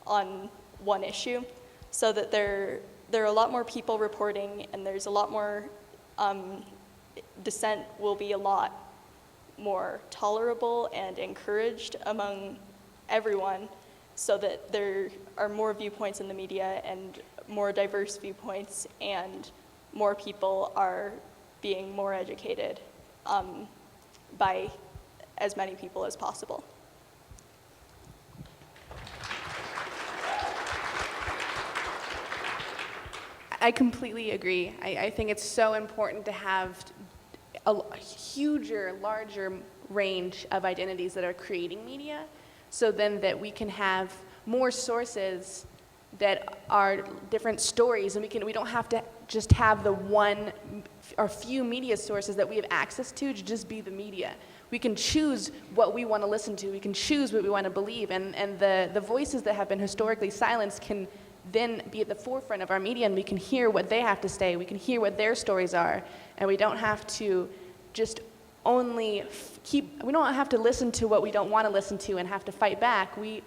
S7: on one issue, so that there are a lot more people reporting, and there's a lot more dissent will be a lot more tolerable and encouraged among everyone, so that there are more viewpoints in the media and more diverse viewpoints, and more people are being more educated by as many people as possible.
S6: I completely agree. I think it's so important to have a larger range of identities that are creating media, so then that we can have more sources that are different stories, and we don't have to just have the one or few media sources that we have access to just be the media. We can choose what we want to listen to. We can choose what we want to believe, and the voices that have been historically silenced can then be at the forefront of our media, and we can hear what they have to say. We can hear what their stories are, and we don't have to just we don't have to listen to what we don't want to listen to and have to fight back. We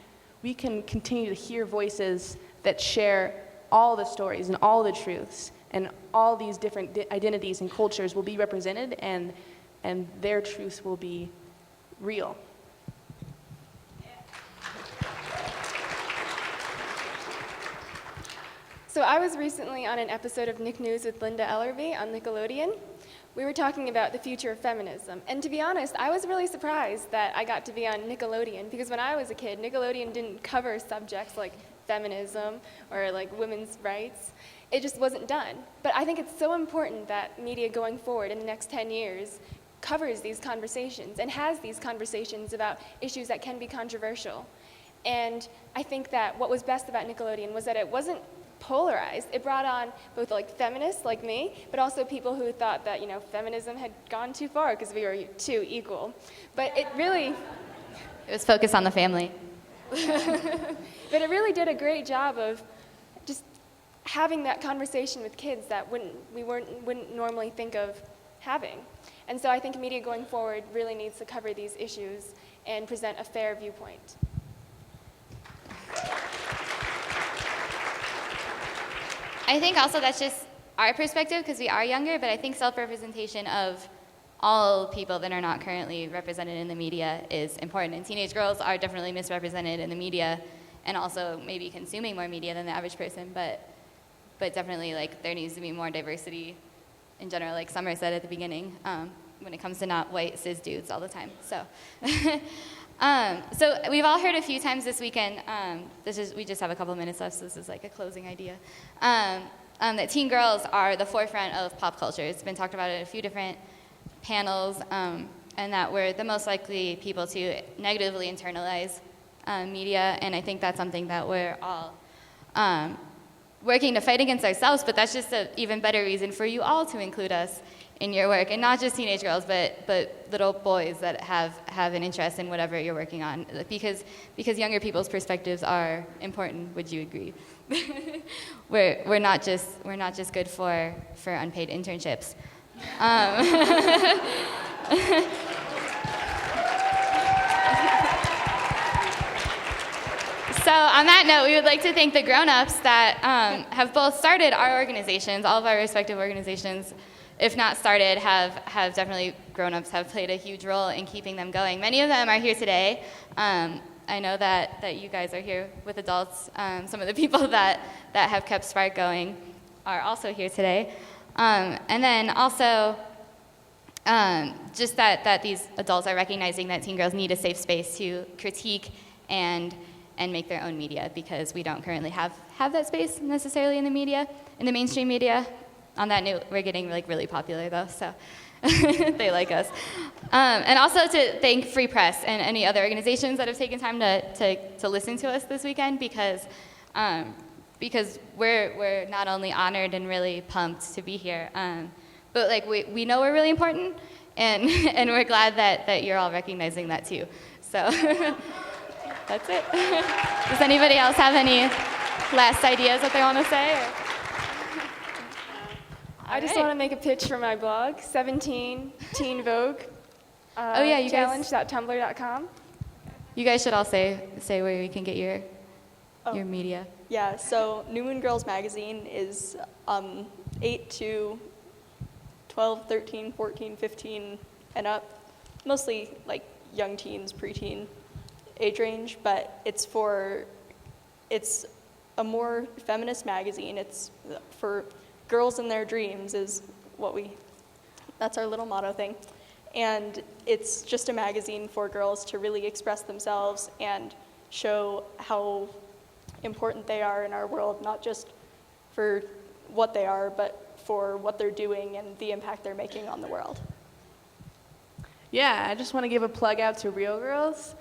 S6: can continue to hear voices that share all the stories and all the truths, and all these different identities and cultures will be represented, and their truths will be real.
S5: So I was recently on an episode of Nick News with Linda Ellerbee on Nickelodeon. We were talking about the future of feminism. And to be honest, I was really surprised that I got to be on Nickelodeon, because when I was a kid, Nickelodeon didn't cover subjects like feminism or like women's rights. It just wasn't done. But I think it's so important that media going forward in the next 10 years covers these conversations and has these conversations about issues that can be controversial. And I think that what was best about Nickelodeon was that it wasn't polarized. It brought on both like feminists like me, but also people who thought that feminism had gone too far because we were too equal. But it
S4: was focused on the family.
S5: But it really did a great job of just having that conversation with kids that we wouldn't normally think of having. And so I think media going forward really needs to cover these issues and present a fair viewpoint.
S4: I think also that's just our perspective because we are younger, but I think self-representation of all people that are not currently represented in the media is important. And teenage girls are definitely misrepresented in the media, and also maybe consuming more media than the average person, but definitely there needs to be more diversity in general, like Summer said at the beginning, when it comes to not white cis dudes all the time. So so we've all heard a few times this weekend, we just have a couple minutes left, so this is like a closing idea, that teen girls are the forefront of pop culture. It's been talked about at a few different panels, and that we're the most likely people to negatively internalize media, and I think that's something that we're all working to fight against ourselves, but that's just an even better reason for you all to include us in your work, and not just teenage girls, but little boys that have an interest in whatever you're working on, because younger people's perspectives are important. Would you agree? we're not just good for unpaid internships. So on that note, we would like to thank the grown-ups that have both started our organizations, all of our respective organizations. If not started, have definitely, grown-ups have played a huge role in keeping them going. Many of them are here today. I know that you guys are here with adults. Some of the people that have kept Spark going are also here today. And then also, just that these adults are recognizing that teen girls need a safe space to critique and make their own media, because we don't currently have that space necessarily in the media, in the mainstream media. On that note, we're getting really popular though, so they like us. And also to thank Free Press and any other organizations that have taken time to listen to us this weekend, because we're not only honored and really pumped to be here, but like we know we're really important, and we're glad that you're all recognizing that too. So that's it. Does anybody else have any last ideas that they want to say? Or?
S5: I just want to make a pitch for my blog, 17 Teen Vogue.
S4: Oh yeah, you guys.
S5: Challenge.tumblr.com.
S4: You guys should all say where we can get your media.
S7: Yeah, so New Moon Grrls magazine is 8 to 12, 13, 14, 15, and up. Mostly like young teens, preteen age range, but it's a more feminist magazine. It's for girls and their dreams is that's our little motto thing. And it's just a magazine for girls to really express themselves and show how important they are in our world, not just for what they are, but for what they're doing and the impact they're making on the world.
S6: Yeah, I just want to give a plug out to Real Grrls.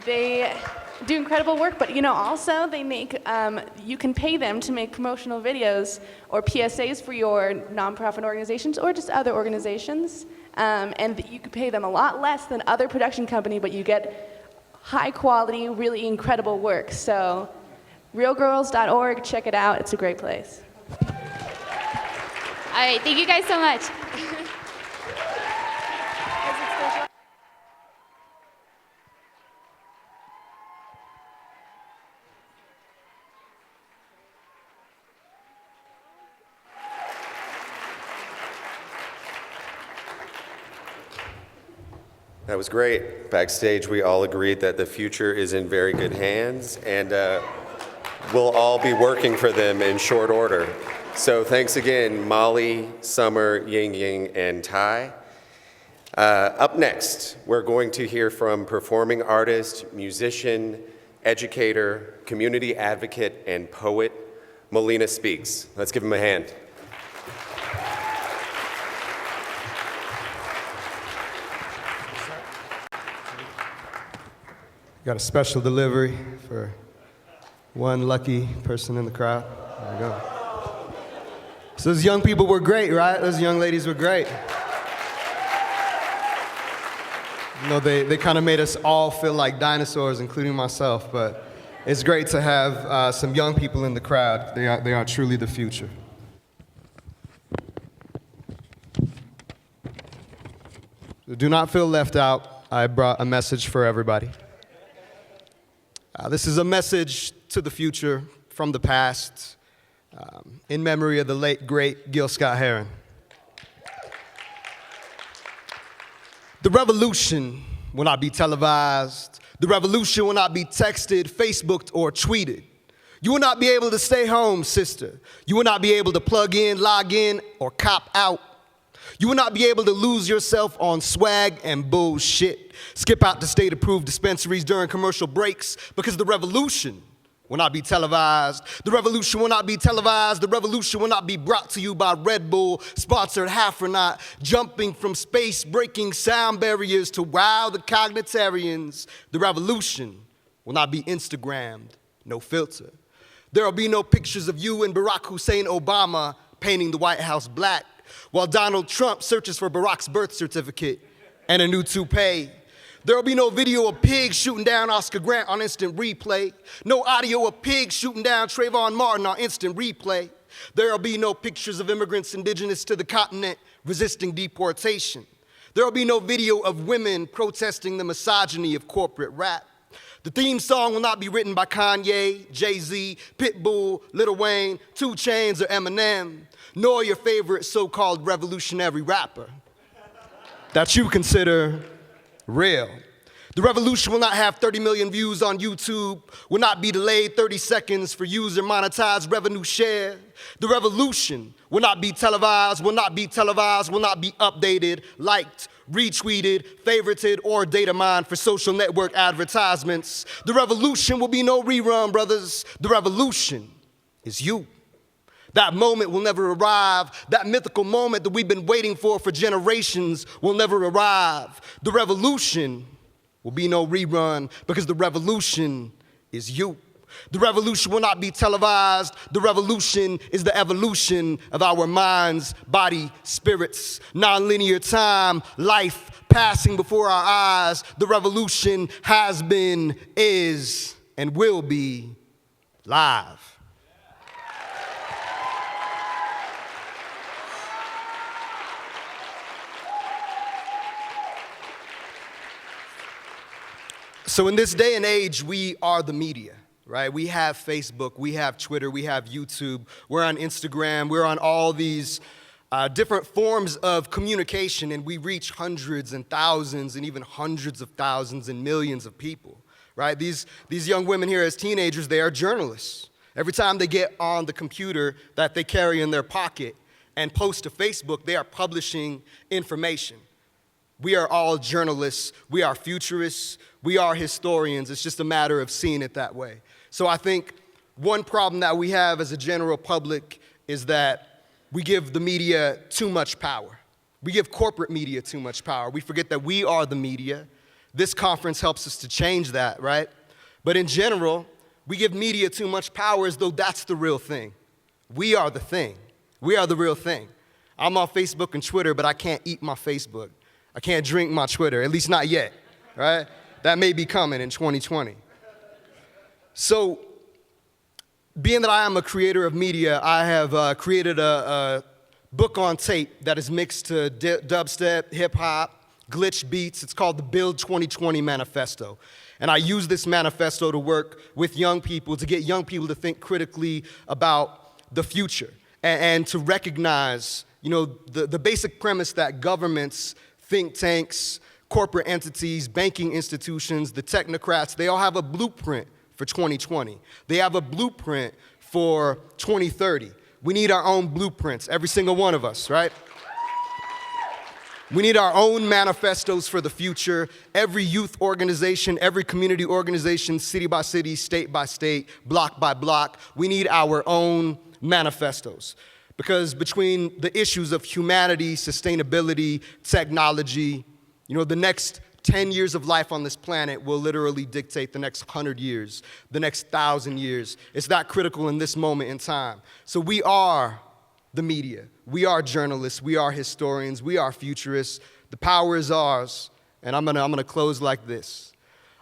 S6: They do incredible work, but also they make, you can pay them to make promotional videos or PSAs for your nonprofit organizations or just other organizations, and you can pay them a lot less than other production company, but you get high quality, really incredible work. So realgrrls.org, check it out, it's a great place.
S4: All right, thank you guys so much.
S2: That was great. Backstage, we all agreed that the future is in very good hands, and we'll all be working for them in short order. So thanks again, Molly, Summer, Ying Ying, and Tai. Up next, we're going to hear from performing artist, musician, educator, community advocate, and poet, Molina Speaks. Let's give him a hand.
S8: Got a special delivery for one lucky person in the crowd. There we go. So those young people were great, right? Those young ladies were great. They kind of made us all feel like dinosaurs, including myself, but it's great to have some young people in the crowd. They are truly the future. So do not feel left out. I brought a message for everybody. This is a message to the future from the past, in memory of the late, great Gil Scott-Heron. The revolution will not be televised. The revolution will not be texted, Facebooked, or tweeted. You will not be able to stay home, sister. You will not be able to plug in, log in, or cop out. You will not be able to lose yourself on swag and bullshit. Skip out to state-approved dispensaries during commercial breaks because the revolution will not be televised. The revolution will not be televised. The revolution will not be brought to you by Red Bull, sponsored half or not, jumping from space, breaking sound barriers to wow the cognitarians. The revolution will not be Instagrammed no filter. There'll be no pictures of you and Barack Hussein Obama painting the White House black, while Donald Trump searches for Barack's birth certificate and a new toupee. There'll be no video of pigs shooting down Oscar Grant on instant replay. No audio of pigs shooting down Trayvon Martin on instant replay. There'll be no pictures of immigrants indigenous to the continent resisting deportation. There'll be no video of women protesting the misogyny of corporate rap. The theme song will not be written by Kanye, Jay-Z, Pitbull, Lil Wayne, 2 Chainz, or Eminem, nor your favorite so-called revolutionary rapper that you consider real. The revolution will not have 30 million views on YouTube, will not be delayed 30 seconds for user monetized revenue share. The revolution will not be televised, will not be updated, liked, retweeted, favorited, or data mined for social network advertisements. The revolution will be no rerun, brothers. The revolution is you. That moment will never arrive. That mythical moment that we've been waiting for generations will never arrive. The revolution will be no rerun because the revolution is you. The revolution will not be televised. The revolution is the evolution of our minds, body, spirits, nonlinear time, life passing before our eyes. The revolution has been, is, and will be live. So in this day and age, we are the media, right? We have Facebook, we have Twitter, we have YouTube, we're on Instagram, we're on all these different forms of communication, and we reach hundreds and thousands and even hundreds of thousands and millions of people, right? These young women here as teenagers, they are journalists. Every time they get on the computer that they carry in their pocket and post to Facebook, they are publishing information. We are all journalists, we are futurists, we are historians. It's just a matter of seeing it that way. So I think one problem that we have as a general public is that we give the media too much power. We give corporate media too much power. We forget that we are the media. This conference helps us to change that, right? But in general, we give media too much power as though that's the real thing. We are the thing. We are the real thing. I'm on Facebook and Twitter, but I can't eat my Facebook. I can't drink my Twitter, at least not yet, right? That may be coming in 2020. So, being that I am a creator of media, I have created a book on tape that is mixed to dubstep, hip-hop, glitch beats. It's called the Build 2020 Manifesto. And I use this manifesto to work with young people, to get young people to think critically about the future and to recognize, the basic premise that governments, think tanks, corporate entities, banking institutions, the technocrats, they all have a blueprint for 2020. They have a blueprint for 2030. We need our own blueprints, every single one of us, right? We need our own manifestos for the future. Every youth organization, every community organization, city by city, state by state, block by block, we need our own manifestos. Because between the issues of humanity, sustainability, technology, the next 10 years of life on this planet will literally dictate the next 100 years, the next 1,000 years. It's that critical in this moment in time. So we are the media. We are journalists. We are historians. We are futurists. The power is ours. And I'm gonna close like this.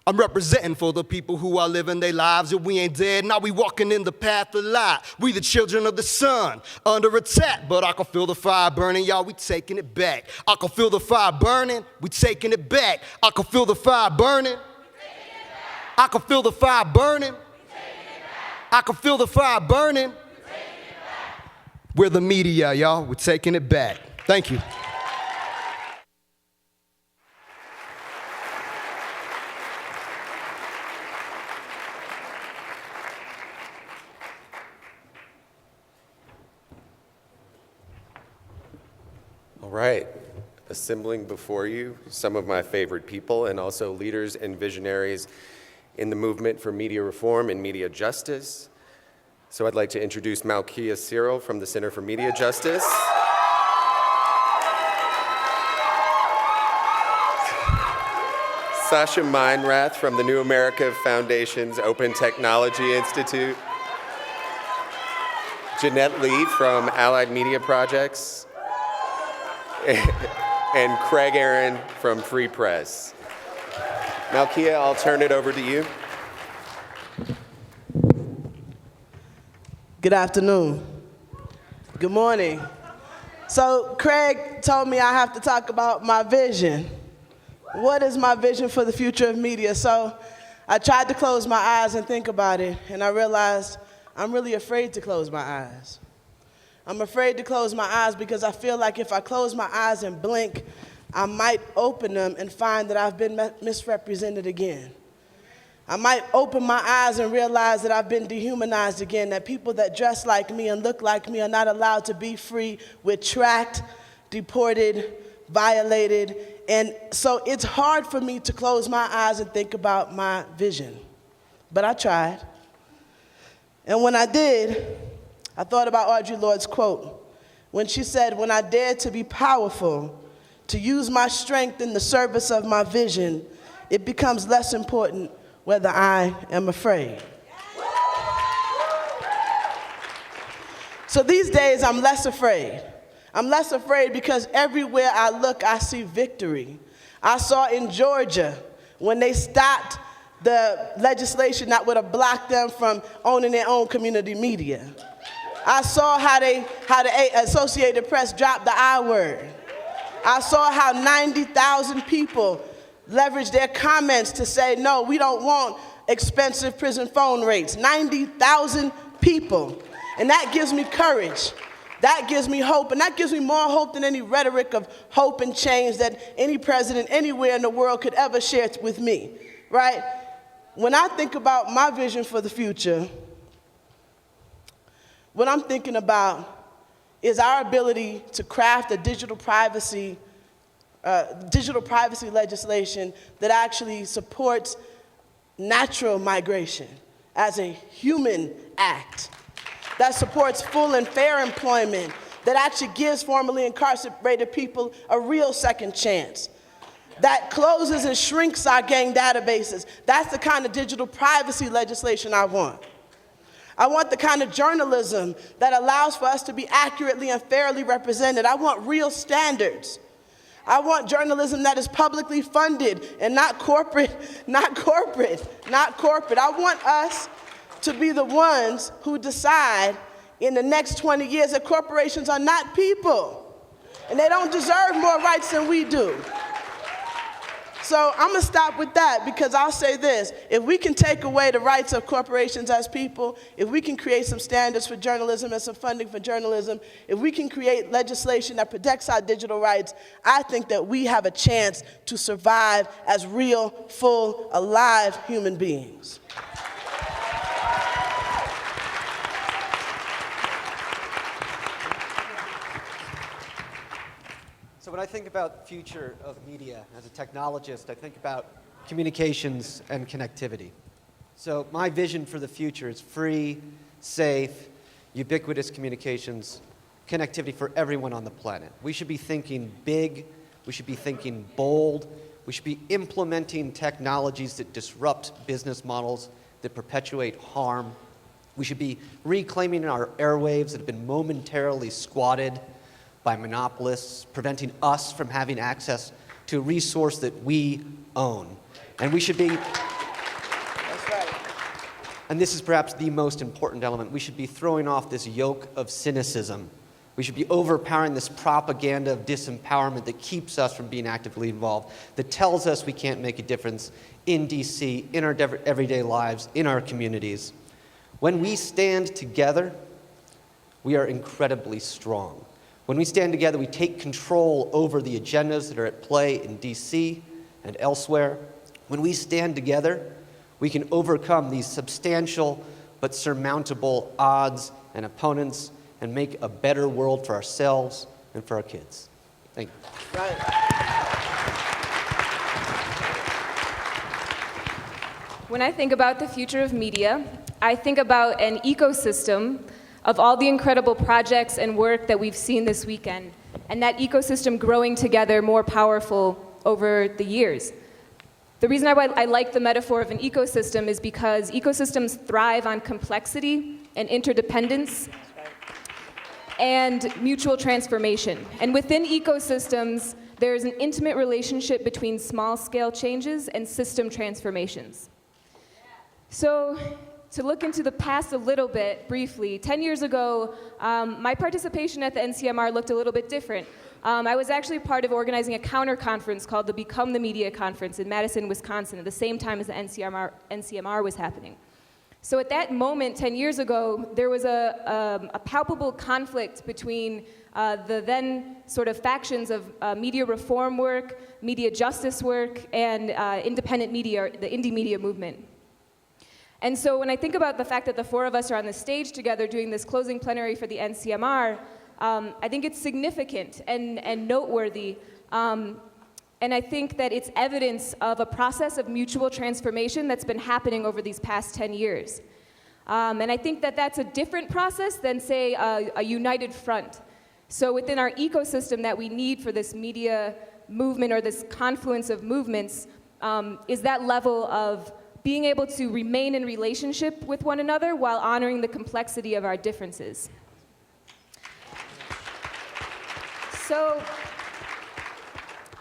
S8: I'm representing for the people who are living their lives, and we ain't dead. Now we walking in the path of light. We the children of the sun, under attack. But I can feel the fire burning, y'all, we taking it back. I can feel the fire burning, we taking it back. I can feel the fire burning. I can feel the fire burning. I can feel the fire burning. We're the media, y'all, we're taking it back. Thank you.
S2: All right, assembling before you some of my favorite people and also leaders and visionaries in the movement for media reform and media justice. So I'd like to introduce Malkia Cyril from the Center for Media Justice. Sascha Meinrath from the New America Foundation's Open Technology Institute, Jeanette Lee from Allied Media Projects, and Craig Aaron from Free Press. Malkia, I'll turn it over to you.
S9: Good afternoon. Good morning. So Craig told me I have to talk about my vision. What is my vision for the future of media? So I tried to close my eyes and think about it, and I realized I'm really afraid to close my eyes. I'm afraid to close my eyes because I feel like if I close my eyes and blink, I might open them and find that I've been misrepresented again. I might open my eyes and realize that I've been dehumanized again, that people that dress like me and look like me are not allowed to be free. We're tracked, deported, violated, and so it's hard for me to close my eyes and think about my vision. But I tried. And when I did, I thought about Audre Lorde's quote when she said, "When I dare to be powerful, to use my strength in the service of my vision, it becomes less important whether I am afraid." So these days, I'm less afraid. I'm less afraid because everywhere I look, I see victory. I saw in Georgia when they stopped the legislation that would have blocked them from owning their own community media. I saw how the Associated Press dropped the I word. I saw how 90,000 people leveraged their comments to say, no, we don't want expensive prison phone rates. 90,000 people. And that gives me courage. That gives me hope, and that gives me more hope than any rhetoric of hope and change that any president anywhere in the world could ever share with me, right? When I think about my vision for the future, what I'm thinking about is our ability to craft a digital privacy legislation that actually supports natural migration as a human act, that supports full and fair employment, that actually gives formerly incarcerated people a real second chance, that closes and shrinks our gang databases. That's the kind of digital privacy legislation I want. I want the kind of journalism that allows for us to be accurately and fairly represented. I want real standards. I want journalism that is publicly funded and not corporate. I want us to be the ones who decide in the next 20 years that corporations are not people and they don't deserve more rights than we do. So I'm gonna stop with that because I'll say this, if we can take away the rights of corporations as people, if we can create some standards for journalism and some funding for journalism, if we can create legislation that protects our digital rights, I think that we have a chance to survive as real, full, alive human beings.
S10: So when I think about the future of media as a technologist, I think about communications and connectivity. So my vision for the future is free, safe, ubiquitous communications, connectivity for everyone on the planet. We should be thinking big, we should be thinking bold, we should be implementing technologies that disrupt business models, that perpetuate harm. We should be reclaiming our airwaves that have been momentarily squatted by monopolists, preventing us from having access to a resource that we own. And we should be,
S9: That's right.
S10: and this is perhaps the most important element, we should be throwing off this yoke of cynicism. We should be overpowering this propaganda of disempowerment that keeps us from being actively involved, that tells us we can't make a difference in DC, in our everyday lives, in our communities. When we stand together, we are incredibly strong. When we stand together, we take control over the agendas that are at play in DC and elsewhere. When we stand together, we can overcome these substantial but surmountable odds and opponents and make a better world for ourselves and for our kids. Thank you.
S9: Right.
S11: When I think about the future of media, I think about an ecosystem of all the incredible projects and work that we've seen this weekend, and that ecosystem growing together more powerful over the years. The reason I like the metaphor of an ecosystem is because ecosystems thrive on complexity and interdependence and mutual transformation. And within ecosystems, there is an intimate relationship between small-scale changes and system transformations. So, to look into the past a little bit, briefly, 10 years ago, my participation at the NCMR looked a little bit different. I was actually part of organizing a counter-conference called the Become the Media Conference in Madison, Wisconsin, at the same time as the NCMR was happening. So at that moment, 10 years ago, there was a palpable conflict between the then sort of factions of media reform work, media justice work, and independent media, the indie media movement. And so when I think about the fact that the four of us are on the stage together doing this closing plenary for the NCMR, I think it's significant and noteworthy. And I think that it's evidence of a process of mutual transformation that's been happening over these past 10 years. And I think that that's a different process than, say, a united front. So within our ecosystem that we need for this media movement or this confluence of movements is that level of being able to remain in relationship with one another while honoring the complexity of our differences. So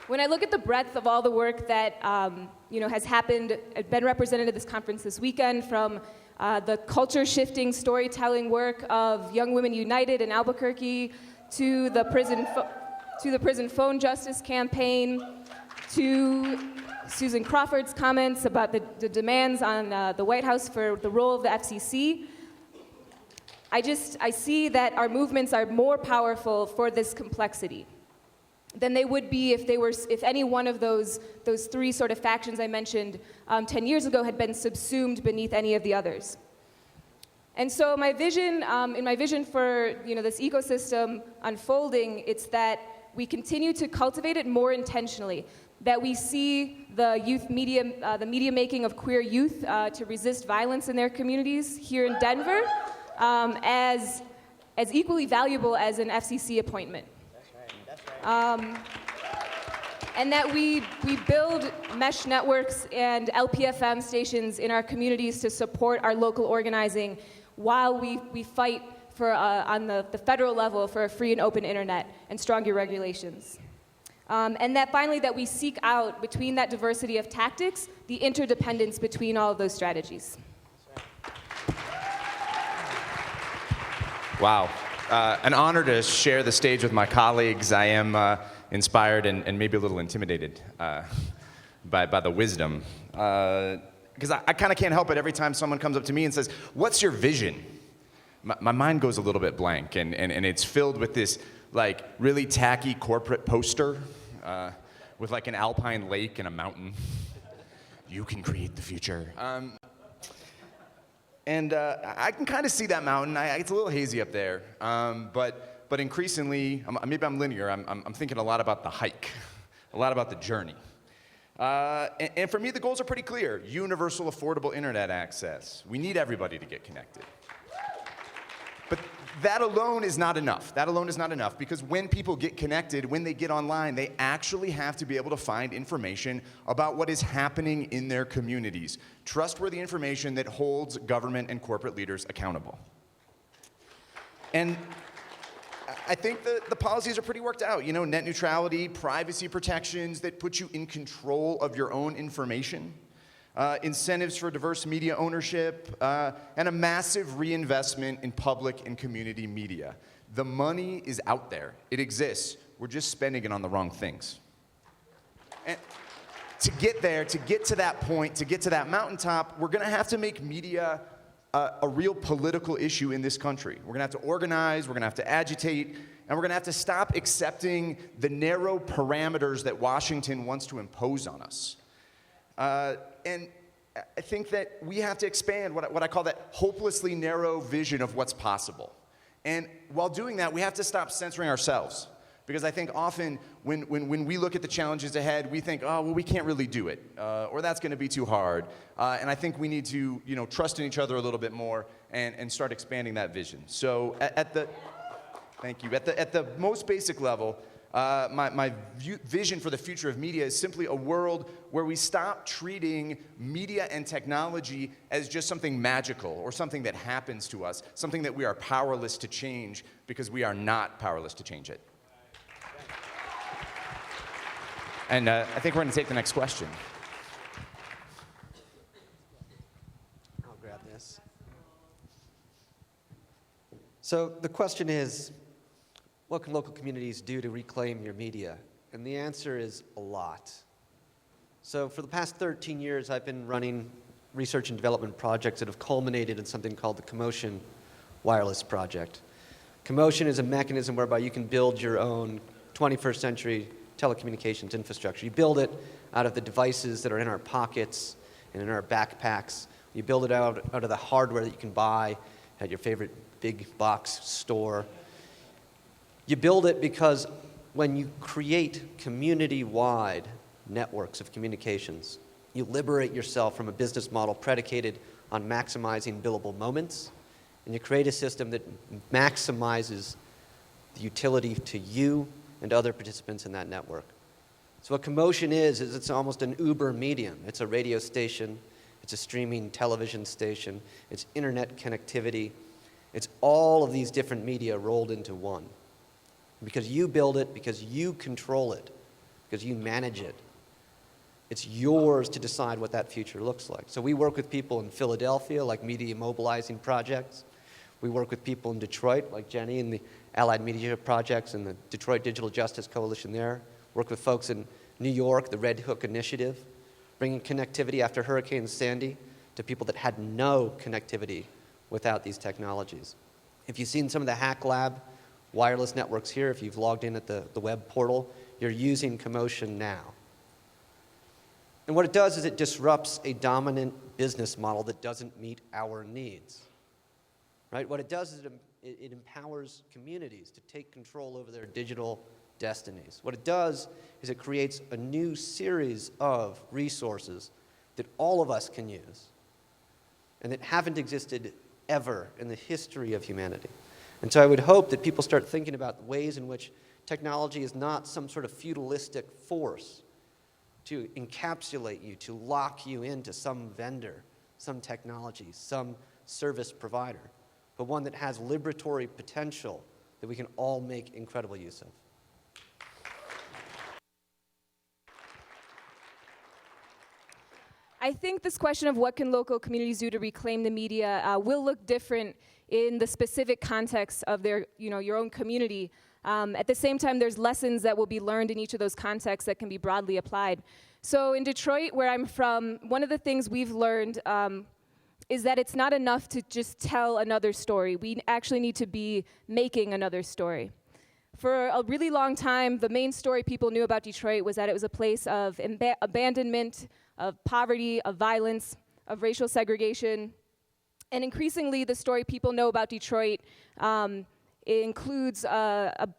S11: when I look at the breadth of all the work that has happened, been represented at this conference this weekend, from the culture-shifting storytelling work of Young Women United in Albuquerque, to the prison phone justice campaign, to Susan Crawford's comments about the demands on the White House for the role of the FCC, I see that our movements are more powerful for this complexity than they would be if any one of those three sort of factions I mentioned 10 years ago had been subsumed beneath any of the others. And so my vision, in my vision for this ecosystem unfolding, it's that we continue to cultivate it more intentionally, that we see the media making of queer youth to resist violence in their communities here in Denver as equally valuable as an FCC appointment. And that we build mesh networks and LPFM stations in our communities to support our local organizing while we fight for, on the federal level for a free and open internet and stronger regulations. And that finally, that we seek out, between that diversity of tactics, the interdependence between all of those strategies.
S12: Wow. An honor to share the stage with my colleagues. I am inspired and maybe a little intimidated by the wisdom. Because I kind of can't help it every time someone comes up to me and says, "What's your vision?" My mind goes a little bit blank, and it's filled with this like really tacky corporate poster with like an alpine lake and a mountain. You can create the future. And I can kind of see that mountain. It's a little hazy up there. But increasingly, maybe I'm linear. I'm thinking a lot about the hike, a lot about the journey. And for me, the goals are pretty clear. Universal, affordable internet access. We need everybody to get connected. But that alone is not enough. That alone is not enough, because when people get connected, when they get online, they actually have to be able to find information about what is happening in their communities. Trustworthy information that holds government and corporate leaders accountable. And I think the policies are pretty worked out. Net neutrality, privacy protections that put you in control of your own information. Incentives for diverse media ownership, and a massive reinvestment in public and community media. The money is out there. It exists. We're just spending it on the wrong things. And to get there, to get to that point, to get to that mountaintop, we're going to have to make media a real political issue in this country. We're going to have to organize, we're going to have to agitate, and we're going to have to stop accepting the narrow parameters that Washington wants to impose on us. And I think that we have to expand what I call that hopelessly narrow vision of what's possible. And while doing that, we have to stop censoring ourselves. Because I think often when we look at the challenges ahead, we think, oh, well, we can't really do it, or that's going to be too hard. And I think we need to trust in each other a little bit more and start expanding that vision. So at the most basic level, my vision for the future of media is simply a world where we stop treating media and technology as just something magical or something that happens to us, something that we are powerless to change, because we are not powerless to change it. And I think we're going to take the next question.
S10: I'll grab this. So the question is, what can local communities do to reclaim your media? And the answer is a lot. So for the past 13 years, I've been running research and development projects that have culminated in something called the Commotion Wireless Project. Commotion is a mechanism whereby you can build your own 21st century telecommunications infrastructure. You build it out of the devices that are in our pockets and in our backpacks. You build it out of the hardware that you can buy at your favorite big box store. You build it because when you create community-wide networks of communications, you liberate yourself from a business model predicated on maximizing billable moments, and you create a system that maximizes the utility to you and other participants in that network. So what Commotion is it's almost an Uber medium. It's a radio station, it's a streaming television station, it's internet connectivity, it's all of these different media rolled into one. Because you build it, because you control it, because you manage it, it's yours to decide what that future looks like. So we work with people in Philadelphia, like Media Mobilizing Projects. We work with people in Detroit, like Jenny and the Allied Media Projects and the Detroit Digital Justice Coalition there. Work with folks in New York, the Red Hook Initiative, bringing connectivity after Hurricane Sandy to people that had no connectivity without these technologies. If you've seen some of the Hack Lab wireless networks here, if you've logged in at the web portal, you're using Commotion now. And what it does is it disrupts a dominant business model that doesn't meet our needs. Right? What it does is it empowers communities to take control over their digital destinies. What it does is it creates a new series of resources that all of us can use and that haven't existed ever in the history of humanity. And so I would hope that people start thinking about the ways in which technology is not some sort of feudalistic force to encapsulate you, to lock you into some vendor, some technology, some service provider, but one that has liberatory potential that we can all make incredible use of.
S11: I think this question of what can local communities do to reclaim the media will look different in the specific context of their, your own community. At the same time, there's lessons that will be learned in each of those contexts that can be broadly applied. So in Detroit, where I'm from, one of the things we've learned is that it's not enough to just tell another story. We actually need to be making another story. For a really long time, the main story people knew about Detroit was that it was a place of abandonment, of poverty, of violence, of racial segregation. And increasingly, the story people know about Detroit includes that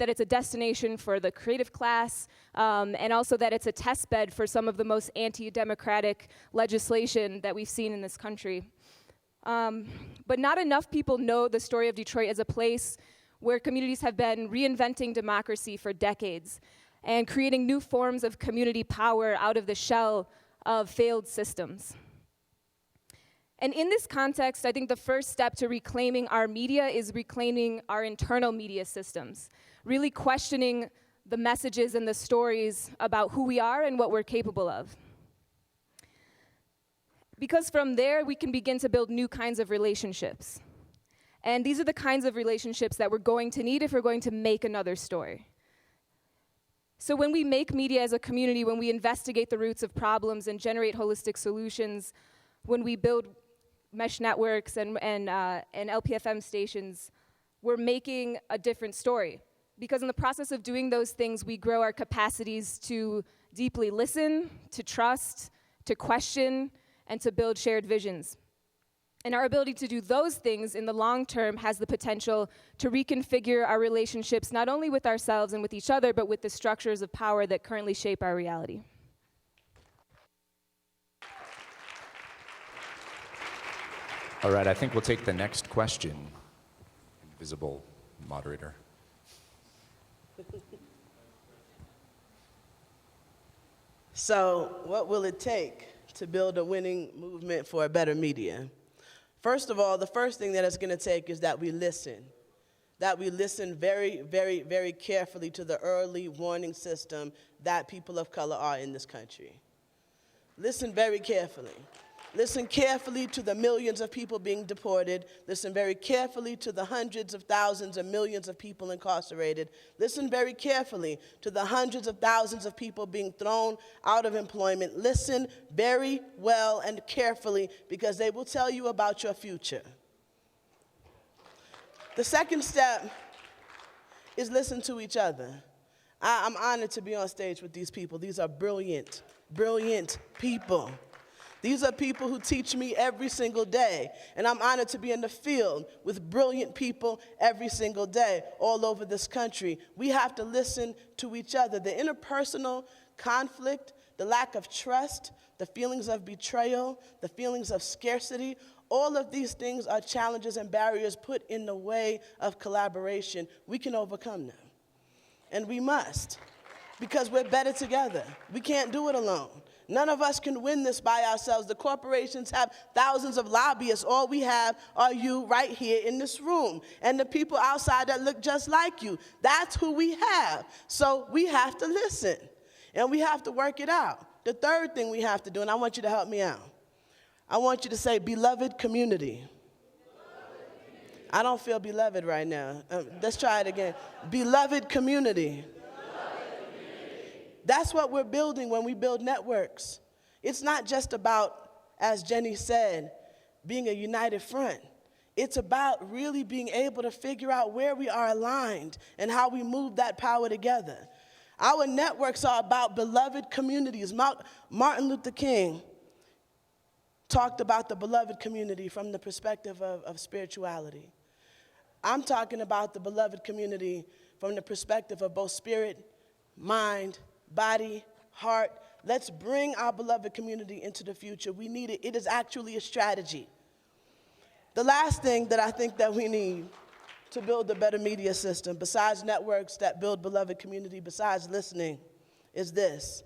S11: it's a destination for the creative class, and also that it's a test bed for some of the most anti-democratic legislation that we've seen in this country. But not enough people know the story of Detroit as a place where communities have been reinventing democracy for decades and creating new forms of community power out of the shell of failed systems. And in this context, I think the first step to reclaiming our media is reclaiming our internal media systems, really questioning the messages and the stories about who we are and what we're capable of. Because from there, we can begin to build new kinds of relationships. And these are the kinds of relationships that we're going to need if we're going to make another story. So when we make media as a community, when we investigate the roots of problems and generate holistic solutions, when we build mesh networks and LPFM stations, we're making a different story. Because in the process of doing those things, we grow our capacities to deeply listen, to trust, to question, and to build shared visions. And our ability to do those things in the long term has the potential to reconfigure our relationships, not only with ourselves and with each other, but with the structures of power that currently shape our reality.
S12: All right, I think we'll take the next question. Invisible moderator.
S9: So what will it take to build a winning movement for a better media? First of all, the first thing that it's going to take is that we listen. That we listen very, very, very carefully to the early warning system that people of color are in this country. Listen very carefully. Listen carefully to the millions of people being deported. Listen very carefully to the hundreds of thousands and millions of people incarcerated. Listen very carefully to the hundreds of thousands of people being thrown out of employment. Listen very well and carefully, because they will tell you about your future. The second step is listen to each other. I'm honored to be on stage with these people. These are brilliant, brilliant people. These are people who teach me every single day, and I'm honored to be in the field with brilliant people every single day all over this country. We have to listen to each other. The interpersonal conflict, the lack of trust, the feelings of betrayal, the feelings of scarcity, all of these things are challenges and barriers put in the way of collaboration. We can overcome them, and we must, because we're better together. We can't do it alone. None of us can win this by ourselves. The corporations have thousands of lobbyists. All we have are you right here in this room, and the people outside that look just like you. That's who we have. So we have to listen, and we have to work it out. The third thing we have to do, and I want you to help me out, I want you to say, beloved community. I don't feel beloved right now. Let's try it again. Beloved community. That's what we're building when we build networks. It's not just about, as Jenny said, being a united front. It's about really being able to figure out where we are aligned and how we move that power together. Our networks are about beloved communities. Martin Luther King talked about the beloved community from the perspective of spirituality. I'm talking about the beloved community from the perspective of both spirit, mind, body, heart. Let's bring our beloved community into the future. We need it. It is actually a strategy. The last thing that I think that we need to build a better media system, besides networks that build beloved community, besides listening, is this.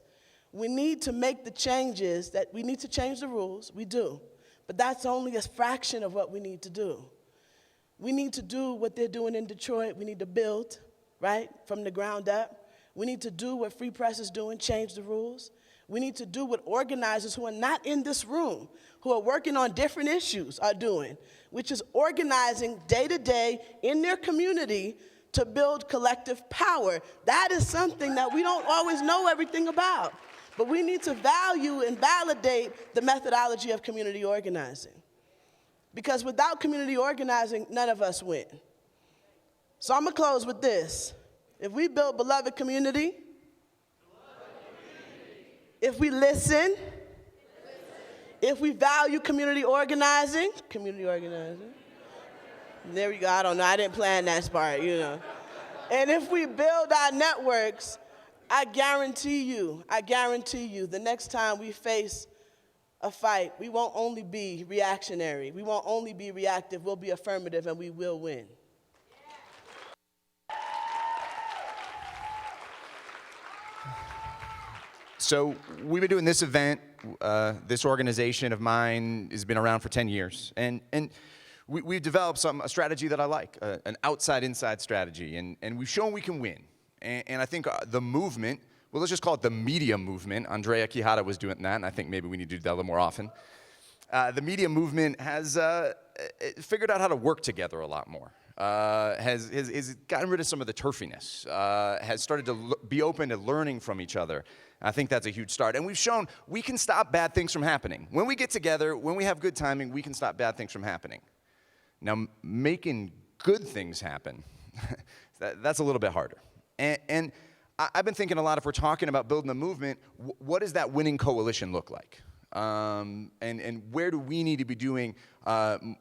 S9: We need to make the changes that we need to change the rules. We do. But that's only a fraction of what we need to do. We need to do what they're doing in Detroit. We need to build, right, from the ground up. We need to do what Free Press is doing, change the rules. We need to do what organizers who are not in this room, who are working on different issues, are doing, which is organizing day to day in their community to build collective power. That is something that we don't always know everything about, but we need to value and validate the methodology of community organizing. Because without community organizing, none of us win. So I'm gonna close with this. If we build beloved community, if we listen, if we value community organizing, there we go, I don't know, I didn't plan that part, you know. And if we build our networks, I guarantee you, the next time we face a fight, we won't only be reactionary, we won't only be reactive, we'll be affirmative, and we will win.
S12: So we've been doing this event. This organization of mine has been around for 10 years. And we've developed a strategy that I like, an outside-inside strategy. And we've shown we can win. And I think the movement, well, let's just call it the media movement. Andrea Quijada was doing that, and I think maybe we need to do that a little more often. The media movement has figured out how to work together a lot more. Has gotten rid of some of the turfiness, has started to be open to learning from each other. I think that's a huge start. And we've shown we can stop bad things from happening. When we get together, when we have good timing, we can stop bad things from happening. Now, making good things happen, that's a little bit harder. And I've been thinking a lot, if we're talking about building a movement, what does that winning coalition look like? And where do we need to be doing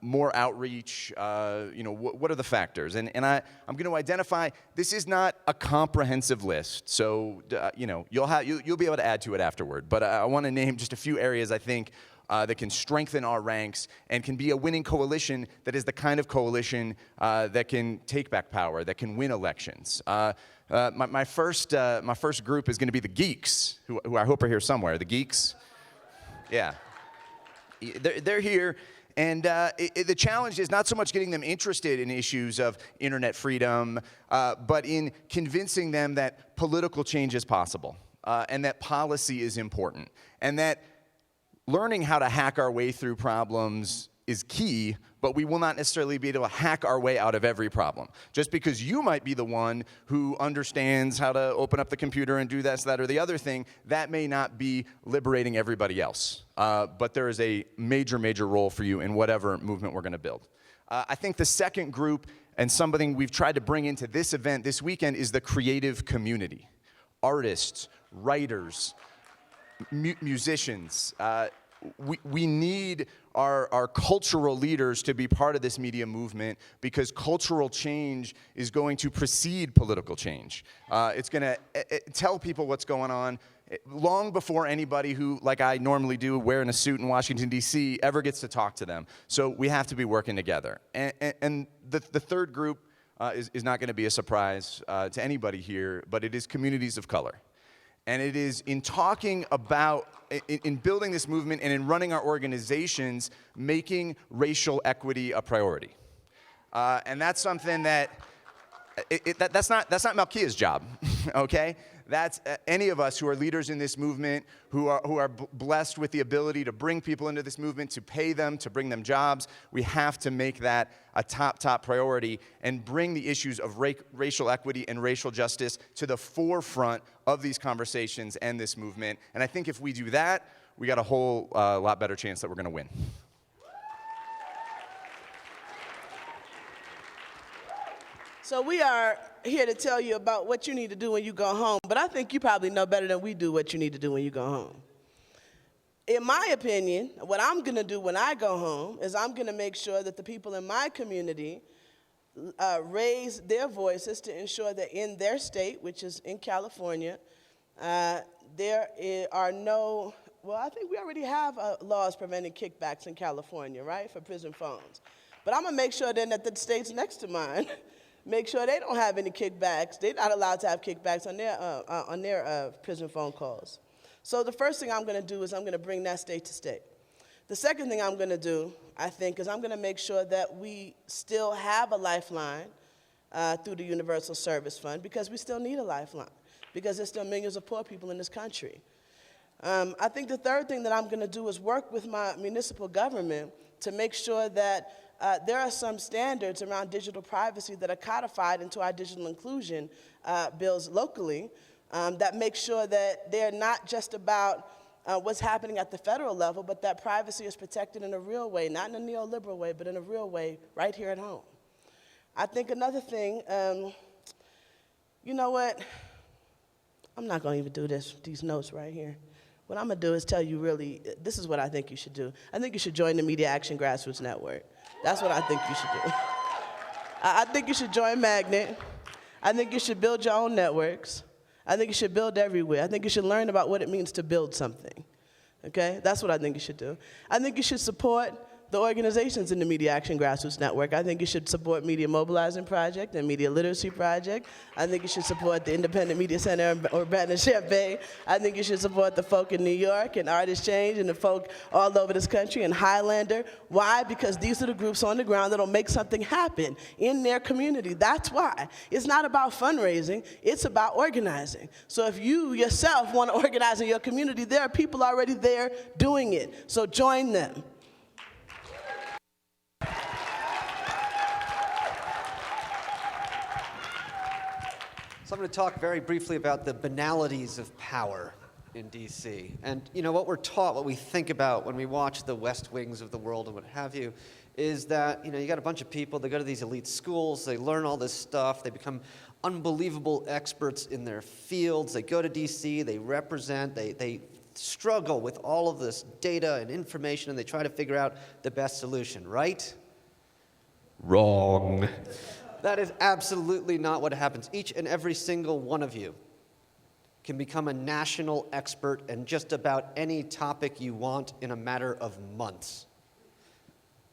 S12: more outreach? What are the factors? And I'm going to identify, this is not a comprehensive list, so you'll be able to add to it afterward. But I want to name just a few areas I think that can strengthen our ranks and can be a winning coalition that is the kind of coalition that can take back power, that can win elections. My first group is going to be the geeks, who I hope are here somewhere. The geeks, yeah, they're here, and the challenge is not so much getting them interested in issues of internet freedom, but in convincing them that political change is possible, and that policy is important, and that learning how to hack our way through problems is key, but we will not necessarily be able to hack our way out of every problem. Just because you might be the one who understands how to open up the computer and do this, that, or the other thing, that may not be liberating everybody else. But there is a major, major role for you in whatever movement we're going to build. I think the second group, and something we've tried to bring into this event this weekend, is the creative community. Artists, writers, musicians. We need our cultural leaders to be part of this media movement, because cultural change is going to precede political change. It's going to tell people what's going on long before anybody who, like I normally do, wearing a suit in Washington, D.C., ever gets to talk to them. So we have to be working together. And the third group is not going to be a surprise to anybody here, but it is communities of color. And it is in talking about, in building this movement and in running our organizations, making racial equity a priority. And that's something that, that's not Malkia's job, okay? That's any of us who are leaders in this movement, who are blessed with the ability to bring people into this movement, to pay them, to bring them jobs. We have to make that a top priority and bring the issues of racial equity and racial justice to the forefront of these conversations and this movement. And I think if we do that, we got a whole lot better chance that we're going to win.
S9: So we are here to tell you about what you need to do when you go home, but I think you probably know better than we do what you need to do when you go home. In my opinion, what I'm going to do when I go home is I'm going to make sure that the people in my community raise their voices to ensure that in their state, which is in California, there are no, well, I think we already have laws preventing kickbacks in California, right, for prison phones. But I'm going to make sure then that the states next to mine make sure they don't have any kickbacks. They're not allowed to have kickbacks on their prison phone calls. So the first thing I'm going to do is I'm going to bring that state to state. The second thing I'm going to do, I think, is I'm going to make sure that we still have a lifeline through the Universal Service Fund, because we still need a lifeline, because there's still millions of poor people in this country. I think the third thing that I'm going to do is work with my municipal government to make sure that there are some standards around digital privacy that are codified into our digital inclusion bills locally that make sure that they're not just about what's happening at the federal level, but that privacy is protected in a real way, not in a neoliberal way, but in a real way right here at home. I think another thing, you know what? I'm not going to even do these notes right here. What I'm going to do is tell you really, this is what I think you should do. I think you should join the Media Action Grassroots Network. That's what I think you should do. I think you should join Magnet. I think you should build your own networks. I think you should build everywhere. I think you should learn about what it means to build something. Okay? That's what I think you should do. I think you should support the organizations in the Media Action Grassroots Network. I think you should support Media Mobilizing Project and Media Literacy Project. I think you should support the Independent Media Center in Urbana-Champaign. I think you should support the folk in New York and Artist Change and the folk all over this country and Highlander. Why? Because these are the groups on the ground that'll make something happen in their community. That's why. It's not about fundraising, it's about organizing. So if you yourself want to organize in your community, there are people already there doing it. So join them.
S10: So I'm going to talk very briefly about the banalities of power in D.C. And you know, what we're taught, what we think about when we watch the West Wings of the world and what have you, is that, you know, you got a bunch of people, they go to these elite schools, they learn all this stuff, they become unbelievable experts in their fields, they go to D.C., they represent, they struggle with all of this data and information, and they try to figure out the best solution, right? Wrong. That is absolutely not what happens. Each and every single one of you can become a national expert in just about any topic you want in a matter of months.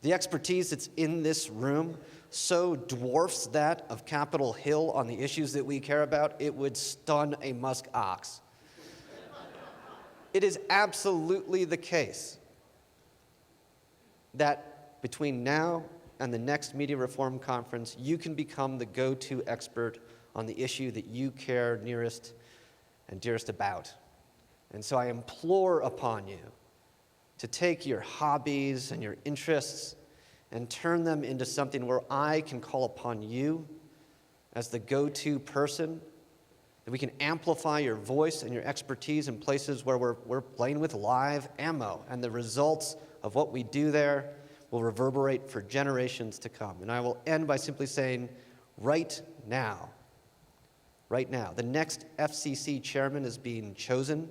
S10: The expertise that's in this room so dwarfs that of Capitol Hill on the issues that we care about, it would stun a musk ox. It is absolutely the case that between now and the next Media Reform Conference, you can become the go-to expert on the issue that you care nearest and dearest about. And so I implore upon you to take your hobbies and your interests and turn them into something where I can call upon you as the go-to person, that we can amplify your voice and your expertise in places where we're playing with live ammo, and the results of what we do there will reverberate for generations to come. And I will end by simply saying, right now, the next FCC chairman is being chosen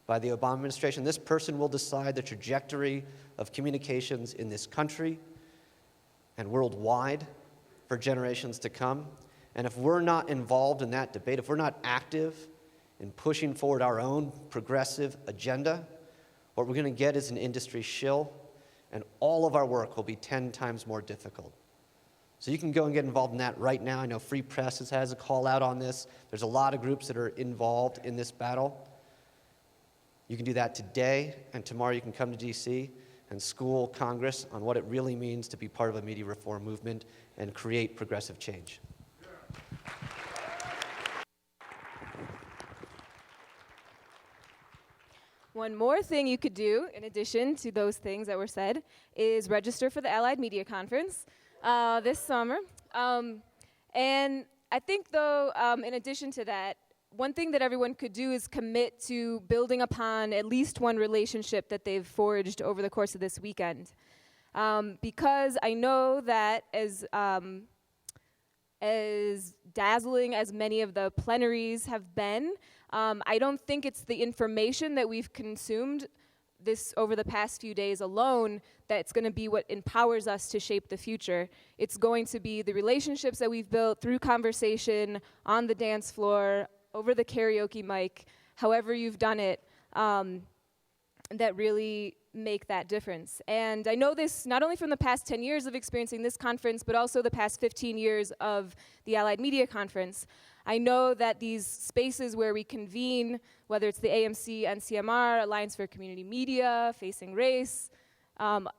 S10: by the Obama administration. This person will decide the trajectory of communications in this country and worldwide for generations to come. And if we're not involved in that debate, if we're not active in pushing forward our own progressive agenda, what we're going to get is an industry shill, and all of our work will be 10 times more difficult. So you can go and get involved in that right now. I know Free Press has a call out on this. There's a lot of groups that are involved in this battle. You can do that today, and tomorrow you can come to DC and school Congress on what it really means to be part of a media reform movement and create progressive change.
S11: One more thing you could do, in addition to those things that were said, is register for the Allied Media Conference this summer. And I think, though, in addition to that, one thing that everyone could do is commit to building upon at least one relationship that they've forged over the course of this weekend. Because I know that as dazzling as many of the plenaries have been, I don't think it's the information that we've consumed this over the past few days alone that's going to be what empowers us to shape the future. It's going to be the relationships that we've built through conversation, on the dance floor, over the karaoke mic, however you've done it, that really make that difference. And I know this not only from the past 10 years of experiencing this conference, but also the past 15 years of the Allied Media Conference. I know that these spaces where we convene, whether it's the AMC, NCMR, Alliance for Community Media, Facing Race,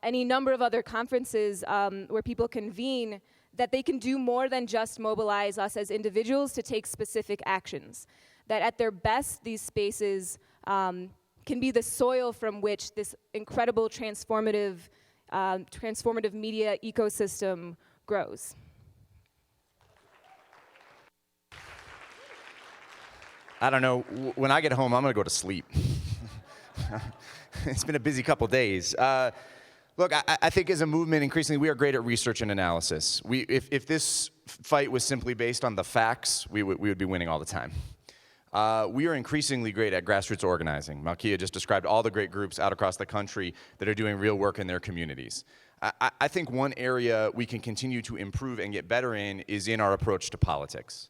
S11: any number of other conferences where people convene, that they can do more than just mobilize us as individuals to take specific actions. That at their best, these spaces can be the soil from which this incredible transformative media ecosystem grows.
S12: I don't know. When I get home, I'm going to go to sleep. It's been a busy couple days. Look, I think as a movement, increasingly, we are great at research and analysis. If this fight was simply based on the facts, we would be winning all the time. We are increasingly great at grassroots organizing. Malkia just described all the great groups out across the country that are doing real work in their communities. I think one area we can continue to improve and get better in is in our approach to politics.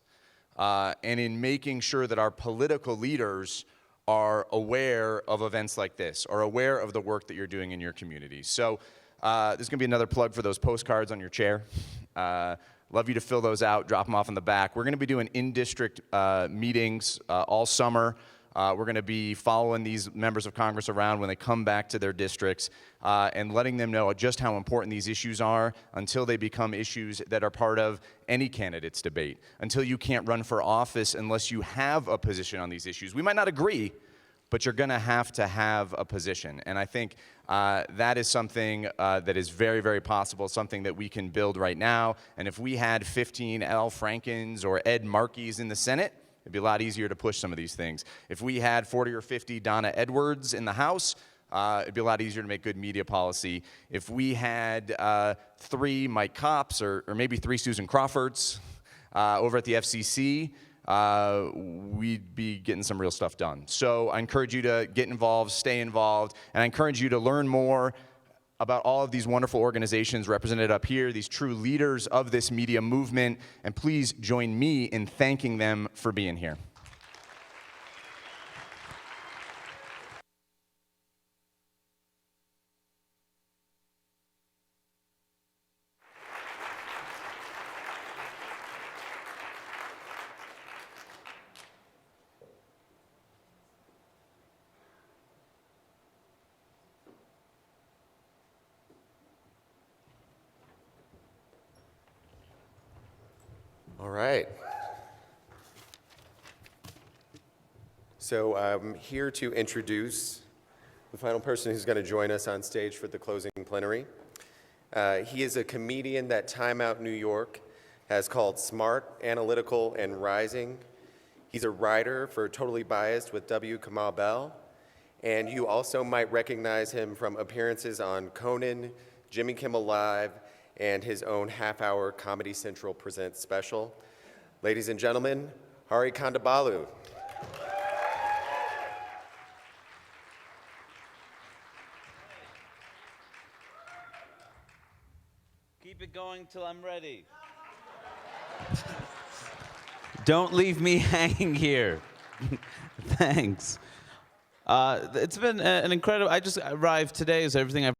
S12: And in making sure that our political leaders are aware of events like this, are aware of the work that you're doing in your community. So there's going to be another plug for those postcards on your chair. Love you to fill those out, drop them off in the back. We're going to be doing in-district meetings all summer. We're going to be following these members of Congress around when they come back to their districts and letting them know just how important these issues are until they become issues that are part of any candidate's debate, until you can't run for office unless you have a position on these issues. We might not agree, but you're going to have a position. And I think that is something that is very, very possible, something that we can build right now. And if we had 15 Al Frankens or Ed Markeys in the Senate, it'd be a lot easier to push some of these things. If we had 40 or 50 Donna Edwards in the House, it'd be a lot easier to make good media policy. If we had 3 Mike Copps or maybe 3 Susan Crawfords over at the FCC, we'd be getting some real stuff done. So I encourage you to get involved, stay involved, and I encourage you to learn more about all of these wonderful organizations represented up here, these true leaders of this media movement, and please join me in thanking them for being here.
S2: All right. So I'm here to introduce the final person who's going to join us on stage for the closing plenary. He is a comedian that Time Out New York has called smart, analytical, and rising. He's a writer for Totally Biased with W. Kamau Bell. And you also might recognize him from appearances on Conan, Jimmy Kimmel Live, and his own half-hour Comedy Central Presents special. Ladies and gentlemen, Hari Kondabolu.
S13: Keep it going till I'm ready. Don't leave me hanging here. Thanks. It's been an incredible, I just arrived today, so everything I've